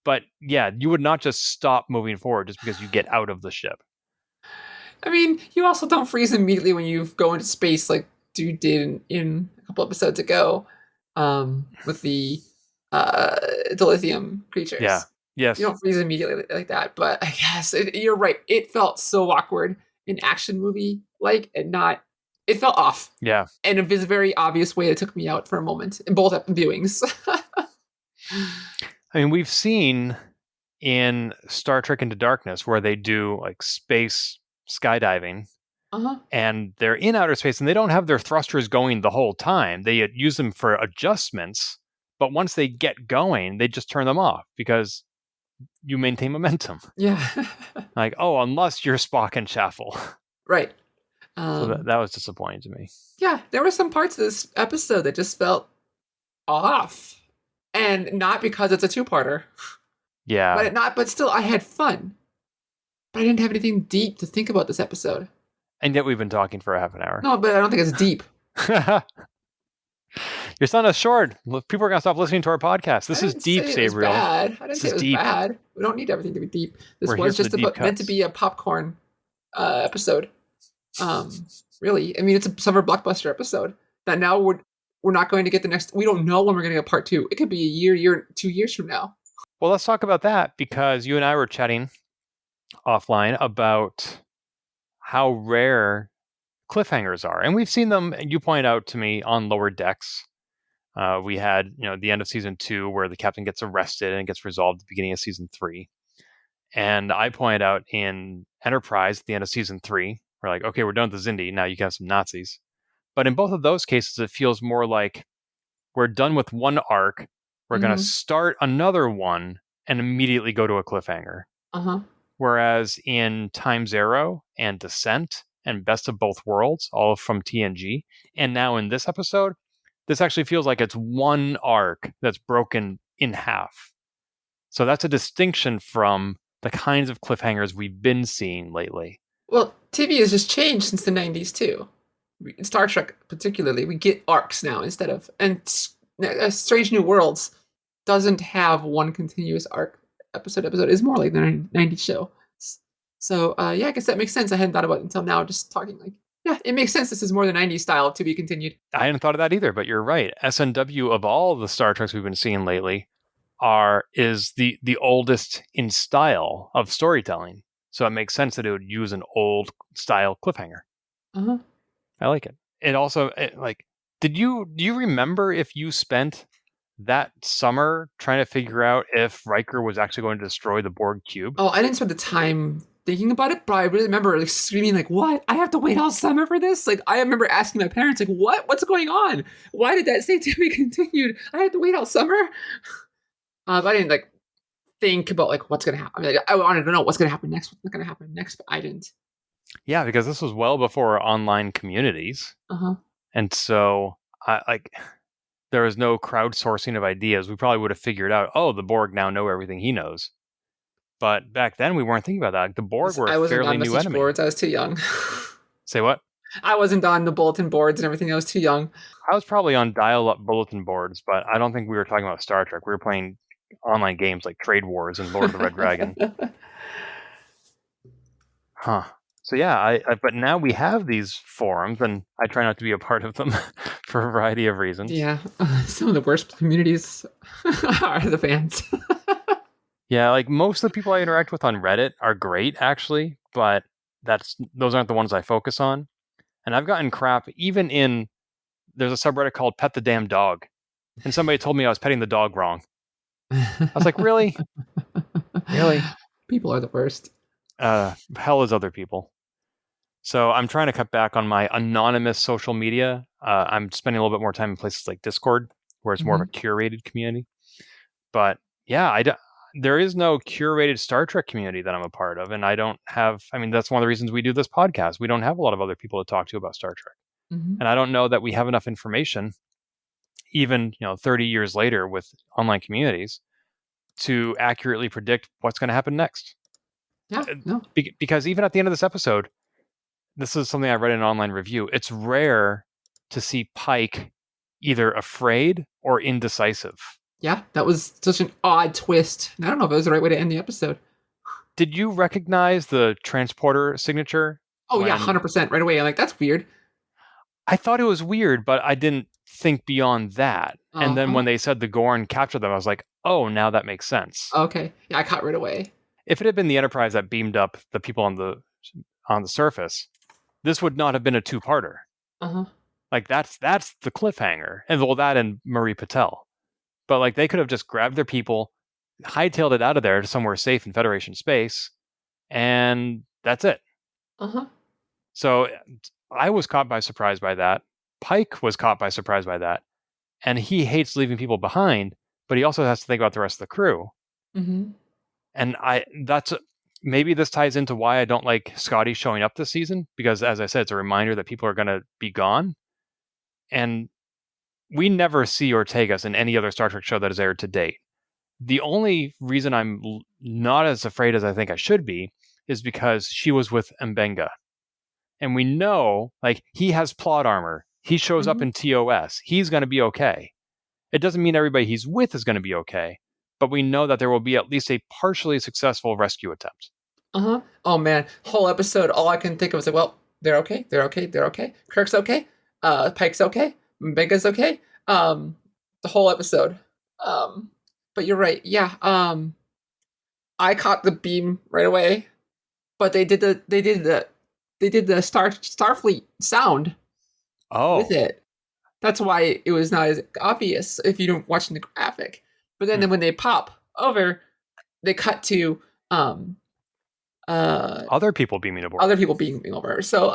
But yeah, you would not just stop moving forward just because you get out of the ship. I mean, you also don't freeze immediately when you go into space like Dude did in a couple episodes ago with the dilithium creatures. Yeah. Yes. You don't freeze immediately like that. But I guess you're right. It felt so awkward in action movie like and not. It felt off. Yeah. And it was a very obvious way it took me out for a moment in both viewings. I mean, we've seen in Star Trek Into Darkness where they do like space skydiving and they're in outer space and they don't have their thrusters going the whole time. They use them for adjustments, but once they get going, they just turn them off because you maintain momentum. Yeah. Like, oh, unless you're Spock and Chaffel. Right. So that was disappointing to me. Yeah, there were some parts of this episode that just felt off. And not because it's a two-parter. Yeah. But still, I had fun. But I didn't have anything deep to think about this episode. And yet we've been talking for a half an hour. No, but I don't think it's deep. You're selling us short. People are going to stop listening to our podcast. This is deep, Sabriel. I didn't say it was bad. We don't need everything to be deep. This was just meant to be a popcorn episode. Really. I mean, it's a summer blockbuster episode that now we're not going to get the next. We don't know when we're going to get part 2. It could be a year, 2 years from now. Well, let's talk about that because you and I were chatting offline about how rare cliffhangers are. And we've seen them, you point out to me, on Lower Decks. We had, the end of season 2 where the captain gets arrested and it gets resolved at the beginning of season 3. And I point out in Enterprise at the end of season 3, we're like, okay, we're done with the Xindi. Now you can have some Nazis. But in both of those cases, it feels more like we're done with one arc. We're going to start another one and immediately go to a cliffhanger. Whereas in Time Zero and Descent and Best of Both Worlds, all from TNG, and now in this episode, this actually feels like it's one arc that's broken in half. So that's a distinction from the kinds of cliffhangers we've been seeing lately. Well, TV has just changed since the 90s too. In Star Trek particularly, we get arcs now instead of... And Strange New Worlds doesn't have one continuous arc episode. It's more like the 90s show. So, I guess that makes sense. I hadn't thought about it until now, just talking like... Yeah, it makes sense. This is more the 90s style to be continued. I hadn't thought of that either, but you're right. SNW, of all the Star Treks we've been seeing lately, is the oldest in style of storytelling. So it makes sense that it would use an old style cliffhanger. I like it. It also, do you remember if you spent that summer trying to figure out if Riker was actually going to destroy the Borg cube? Oh, I didn't spend the time thinking about it, but I really remember screaming what? I have to wait all summer for this? I remember asking my parents what? What's going on? Why did that say to be continued? I have to wait all summer? But I didn't think about what's going to happen. I wanted to know what's going to happen next, but I didn't. Yeah, because this was well before online communities. And so there was no crowdsourcing of ideas. We probably would have figured out, the Borg now know everything he knows. But back then we weren't thinking about that. The Borg were a fairly new enemy. Boards. I was too young. Say what? I wasn't on the bulletin boards and everything. I was too young. I was probably on dial-up bulletin boards, but I don't think we were talking about Star Trek. We were playing online games like Trade Wars and Lord of the Red Dragon. So yeah, but now we have these forums, and I try not to be a part of them for a variety of reasons. Yeah, some of the worst communities are the fans. Yeah, most of the people I interact with on Reddit are great, actually, but those aren't the ones I focus on. And I've gotten crap even there's a subreddit called Pet the Damn Dog, and somebody told me I was petting the dog wrong. I was like, really? Really? People are the worst. Hell is other people. So I'm trying to cut back on my anonymous social media. I'm spending a little bit more time in places like Discord, where it's more of a curated community. But yeah, there is no curated Star Trek community that I'm a part of. And I don't have, that's one of the reasons we do this podcast. We don't have a lot of other people to talk to about Star Trek. And I don't know that we have enough information, even 30 years later with online communities, to accurately predict what's going to happen next. Yeah, no. Because even at the end of this episode, this is something I read in an online review. It's rare to see Pike either afraid or indecisive. Yeah, that was such an odd twist. And I don't know if it was the right way to end the episode. Did you recognize the transporter signature? Oh yeah, 100% right away. I'm like, that's weird. I thought it was weird, but I didn't think beyond that. And then when they said the Gorn captured them, I was like, oh, now that makes sense. Okay. Yeah, I caught right away. If it had been the Enterprise that beamed up the people on the surface, this would not have been a two-parter. Like that's the cliffhanger. And well, that and Marie Patel. But like they could have just grabbed their people, hightailed it out of there to somewhere safe in Federation space, and that's it. So I was caught by surprise by that. Pike was caught by surprise by that. And he hates leaving people behind, but he also has to think about the rest of the crew. And maybe this ties into why I don't like Scotty showing up this season, because as I said, it's a reminder that people are going to be gone. And we never see Ortegas in any other Star Trek show that has aired to date. The only reason I'm not as afraid as I think I should be is because she was with Mbenga. And we know, like, he has plot armor. He shows up in TOS. He's going to be okay. It doesn't mean everybody he's with is going to be okay, but we know that there will be at least a partially successful rescue attempt. Oh man, whole episode, all I can think of is like, well, they're okay. Kirk's okay. Pike's okay. Mbenga's okay. The whole episode. But you're right. Yeah. I caught the beam right away, but they did the Starfleet sound with it. That's why it was not as obvious if you don't watching the graphic. But then when they pop over, they cut to other people beaming aboard. Other people beaming over. So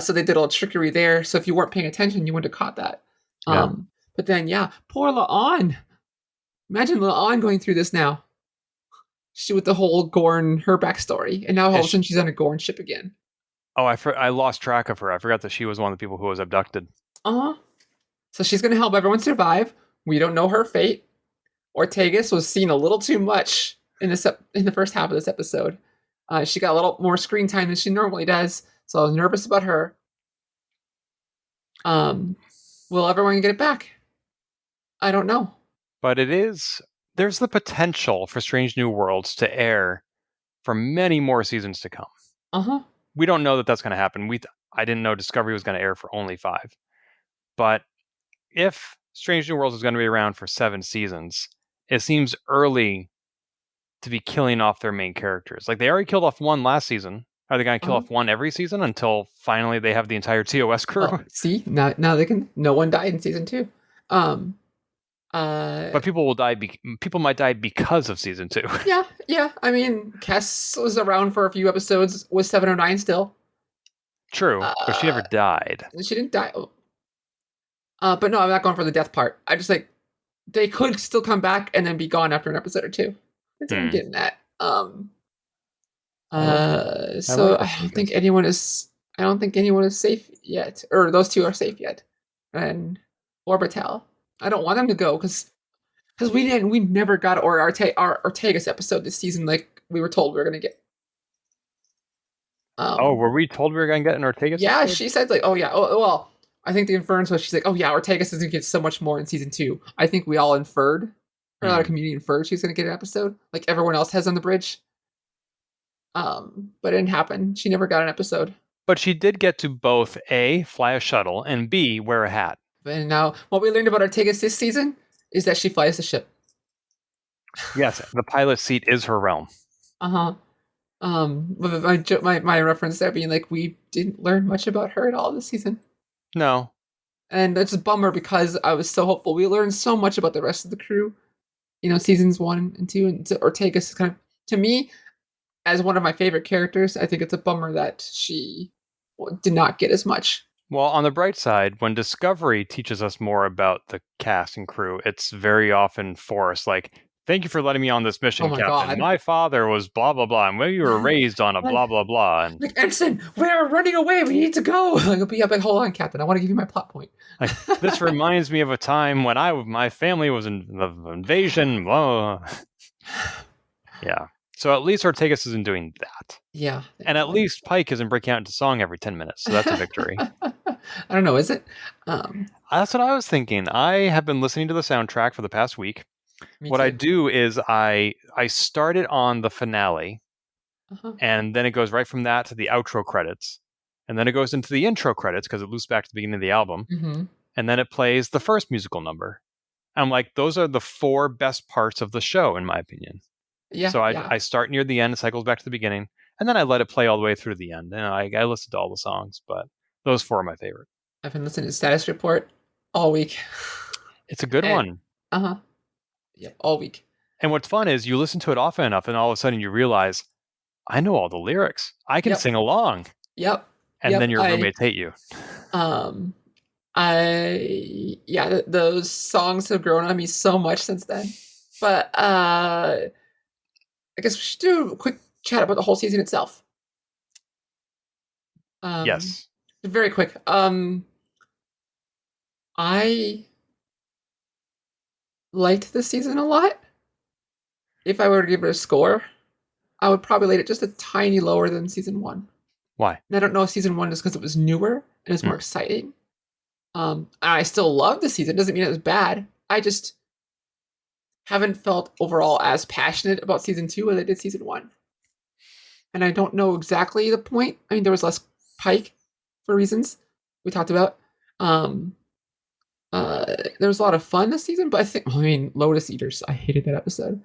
so they did a little trickery there. So if you weren't paying attention, you wouldn't have caught that. But then poor La'an. Imagine La'an going through this now. She with the whole Gorn, her backstory, and now all of a sudden she's on a Gorn ship again. Oh, I lost track of her. I forgot that she was one of the people who was abducted. So she's going to help everyone survive. We don't know her fate. Ortegas was seen a little too much in the first half of this episode. She got a little more screen time than she normally does, so I was nervous about her. Will everyone get it back? I don't know. But there's the potential for Strange New Worlds to air for many more seasons to come. We don't know that that's going to happen. I didn't know Discovery was going to air for only 5. But if Strange New Worlds is going to be around for 7 seasons, it seems early to be killing off their main characters. Like, they already killed off 1 last season. Are they going to kill off 1 every season until finally they have the entire TOS crew? See, now they can. No one died in season 2. But people will die. People might die because of season 2. Yeah. I mean, Cass was around for a few episodes with 709 still. True, but she never died. She didn't die. But no, I'm not going for the death part. I just like they could still come back and then be gone after an episode or 2. That's what I'm getting at. So I don't think anyone is safe yet, or those 2 are safe yet, and Orbital. I don't want them to go because we never got our Ortegas episode this season like we were told we were gonna get. Were we told we were gonna get an Ortegas? Yeah, episode? she said like, oh yeah, well, I think the inference was she's like, oh yeah, Ortegas is gonna get so much more in season 2. I think we all inferred, or a lot of community inferred she's gonna get an episode like everyone else has on the bridge. But it didn't happen. She never got an episode. But she did get to both A, fly a shuttle, and B, wear a hat. And now, what we learned about Ortegas this season is that she flies the ship. Yes, the pilot seat is her realm. My reference there being like we didn't learn much about her at all this season. No, and that's a bummer because I was so hopeful. We learned so much about the rest of the crew. Seasons 1 and 2, and Ortegas is kind of, to me, as one of my favorite characters. I think it's a bummer that she did not get as much. Well, on the bright side, when Discovery teaches us more about the cast and crew, it's very often forced. Like, thank you for letting me on this mission, Captain. God. My father was blah, blah, blah, and we were raised on a blah, blah, blah. And like, Ensign, we're running away. We need to go. Like, hold on, Captain. I want to give you my plot point. Like, this reminds me of a time when my family was in the invasion. Blah. Yeah. So at least Ortegas isn't doing that. Yeah. And at least Pike isn't breaking out into song every 10 minutes. So that's a victory. I don't know, is it? That's what I was thinking. I have been listening to the soundtrack for the past week. What I do is I start it on the finale, and then it goes right from that to the outro credits. And then it goes into the intro credits because it loops back to the beginning of the album. Mm-hmm. And then it plays the first musical number. I'm like, those are the 4 best parts of the show, in my opinion. Yeah. So I start near the end, it cycles back to the beginning, and then I let it play all the way through the end. And I listen to all the songs, but those 4 are my favorite. I've been listening to Status Report all week. It's a good one. Yep, all week. And what's fun is you listen to it often enough, and all of a sudden you realize, I know all the lyrics. I can sing along. Yep. And then your roommates hate you. Those songs have grown on me so much since then. But I guess we should do a quick chat about the whole season itself. Yes. Very quick. I liked this season a lot. If I were to give it a score, I would probably rate it just a tiny lower than season 1. Why? And I don't know if season 1 is because it was newer and it's more exciting. I still love the season. Doesn't mean it was bad. I just haven't felt overall as passionate about season 2 as I did season 1. And I don't know exactly the point. I mean, there was less Pike for reasons we talked about. There was a lot of fun this season, but Lotus Eaters, I hated that episode.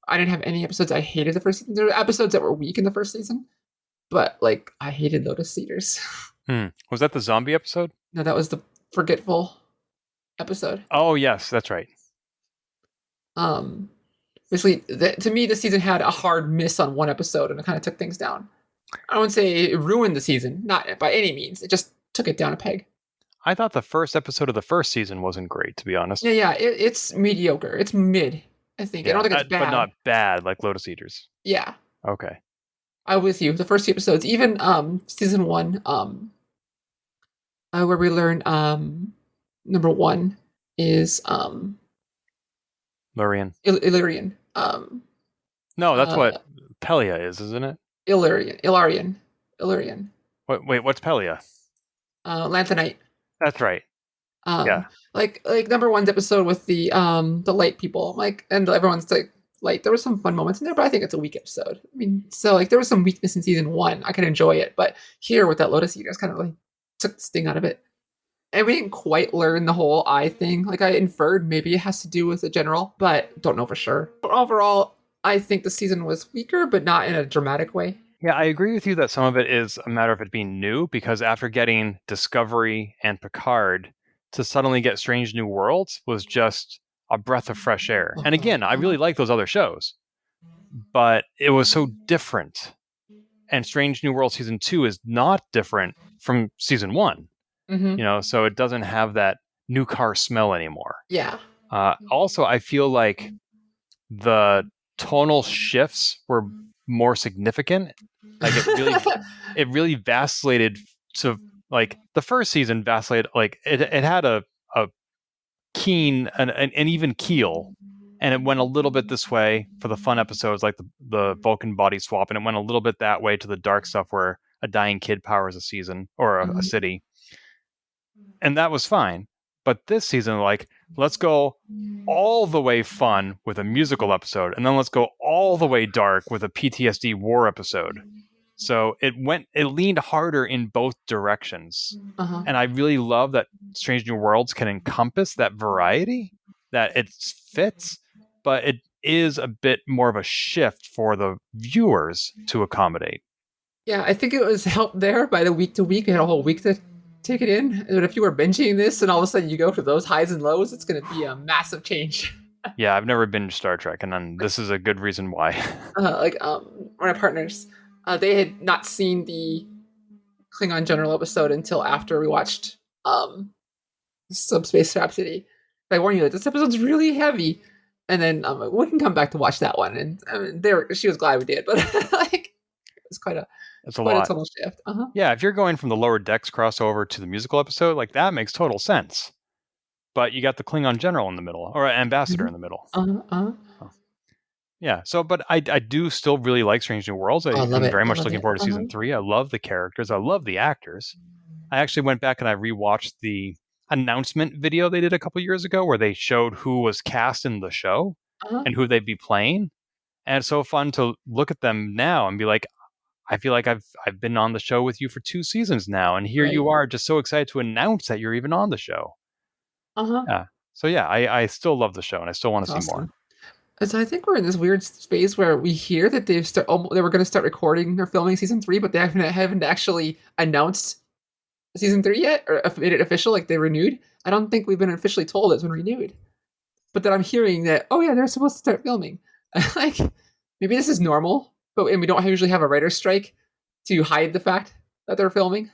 I didn't have any episodes I hated the first season. There were episodes that were weak in the first season, but I hated Lotus Eaters. Was that the zombie episode? No, that was the Forgetful episode. Oh, yes, that's right. Basically, to me, the season had a hard miss on one episode, and it kind of took things down. I wouldn't say it ruined the season, not by any means. It just took it down a peg. I thought the first episode of the first season wasn't great, to be honest. Yeah, it's mediocre. It's mid, I think. I don't think it's bad. But not bad like Lotus Eaters. Yeah. Okay. I'm with you. The first 2 episodes, even season 1, where we learn number 1 is Lurian. Illyrian. No, that's what Pelia is, isn't it? Ilarian. Wait, what's Pelia? Lanthanite. That's right. Yeah. Like number 1's episode with the light people, and everyone's light. There were some fun moments in there, but I think it's a weak episode. I mean, so there was some weakness in season 1. I could enjoy it, but here with that Lotus Eaters kind of took the sting out of it. And we didn't quite learn the whole eye thing. I inferred maybe it has to do with the general, but don't know for sure. But overall, I think the season was weaker, but not in a dramatic way. Yeah, I agree with you that some of it is a matter of it being new, because after getting Discovery and Picard, to suddenly get Strange New Worlds was just a breath of fresh air. And again, I really like those other shows, but it was so different. And Strange New World Season 2 is not different from Season 1. Mm-hmm. So it doesn't have that new car smell anymore. Yeah. Also, I feel like the tonal shifts were more significant. It really vacillated to the first season vacillated. It had a keen an even keel, and it went a little bit this way for the fun episodes like the Vulcan body swap, and it went a little bit that way to the dark stuff where a dying kid powers a season or a city. And that was fine. But this season, let's go all the way fun with a musical episode, and then let's go all the way dark with a PTSD war episode. So it leaned harder in both directions. And I really love that Strange New Worlds can encompass that variety, that it fits, but it is a bit more of a shift for the viewers to accommodate. Yeah, I think it was helped there by the week to week. We had a whole week to take it in. And if you were binging this and all of a sudden you go to those highs and lows, it's going to be a massive change. Yeah, I've never binged Star Trek, and then this is a good reason why. One of my partners, they had not seen the Klingon General episode until after we watched Subspace Rhapsody. I warn you that this episode's really heavy. And then we can come back to watch that one. And she was glad we did, but it was quite a total shift. Yeah, if you're going from the Lower Decks crossover to the musical episode, that makes total sense. But you got the Klingon General in the middle, or Ambassador in the middle. Yeah. So, but I do still really like Strange New Worlds. Oh, I love I'm it. very I much love looking it. forward to season 3. I love the characters. I love the actors. I actually went back and I rewatched the announcement video they did a couple years ago where they showed who was cast in the show Uh-huh. and who they'd be playing. And it's so fun to look at them now and be like, I feel like I've been on the show with you for 2 seasons now, and here Right. you are, just so excited to announce that you're even on the show. Uh-huh. Yeah. So yeah, I still love the show, and I still want to see more. Awesome. And so I think we're in this weird phase where we hear that they were going to start recording or filming season 3, but they haven't actually announced season 3 yet or made it official, like they renewed. I don't think we've been officially told it's been renewed. But then I'm hearing that, oh yeah, they're supposed to start filming. Like, maybe this is normal, and we don't usually have a writer's strike to hide the fact that they're filming.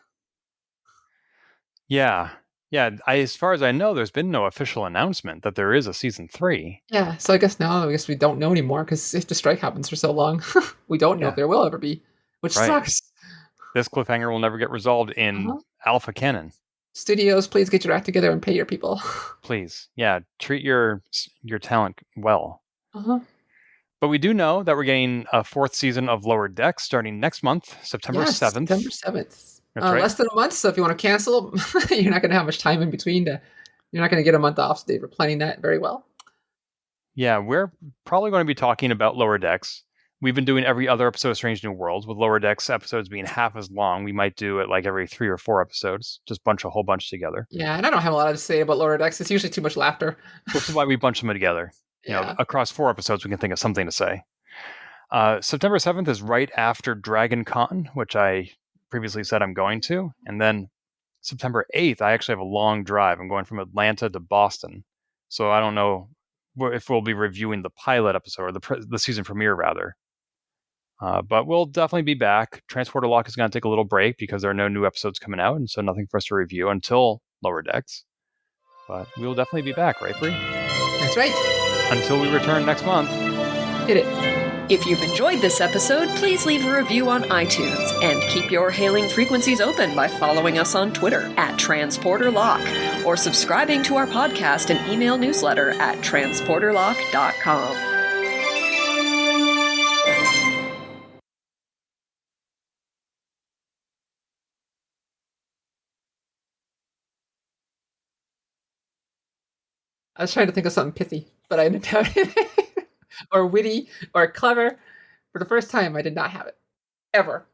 Yeah. Yeah. As far as I know, there's been no official announcement that there is a season 3. Yeah, so I guess we don't know anymore because if the strike happens for so long, we don't know Yeah. if there will ever be, which Right. sucks. This cliffhanger will never get resolved in Alpha Canon. Studios, please get your act together and pay your people. Please. Yeah. Treat your talent well. Uh-huh. But we do know that we're getting a 4th season of Lower Decks starting next month, September 7th. September 7th. That's right. Less than a month, so if you want to cancel, you're not going to have much time in between. You're not going to get a month off, so they were planning that very well. Yeah, we're probably going to be talking about Lower Decks. We've been doing every other episode of Strange New Worlds, with Lower Decks episodes being half as long. We might do it like every 3 or 4 episodes, just bunch a whole bunch together. Yeah, and I don't have a lot to say about Lower Decks. It's usually too much laughter. Which is why we bunch them together. Yeah. You know, across 4 episodes, we can think of something to say. September 7th is right after Dragon Con, which I previously said I'm going to. And then September 8th, I actually have a long drive. I'm going from Atlanta to Boston. So I don't know if we'll be reviewing the pilot episode, or the season premiere, rather. But we'll definitely be back. Transporter Lock is going to take a little break because there are no new episodes coming out, and so nothing for us to review until Lower Decks. But we'll definitely be back, right, Bree? That's right. Until we return next month. Hit it. If you've enjoyed this episode, please leave a review on iTunes and keep your hailing frequencies open by following us on Twitter @TransporterLock or subscribing to our podcast and email newsletter at transporterlock.com. I was trying to think of something pithy, but I didn't have it. Or witty or clever. For the first time, I did not have it. Ever.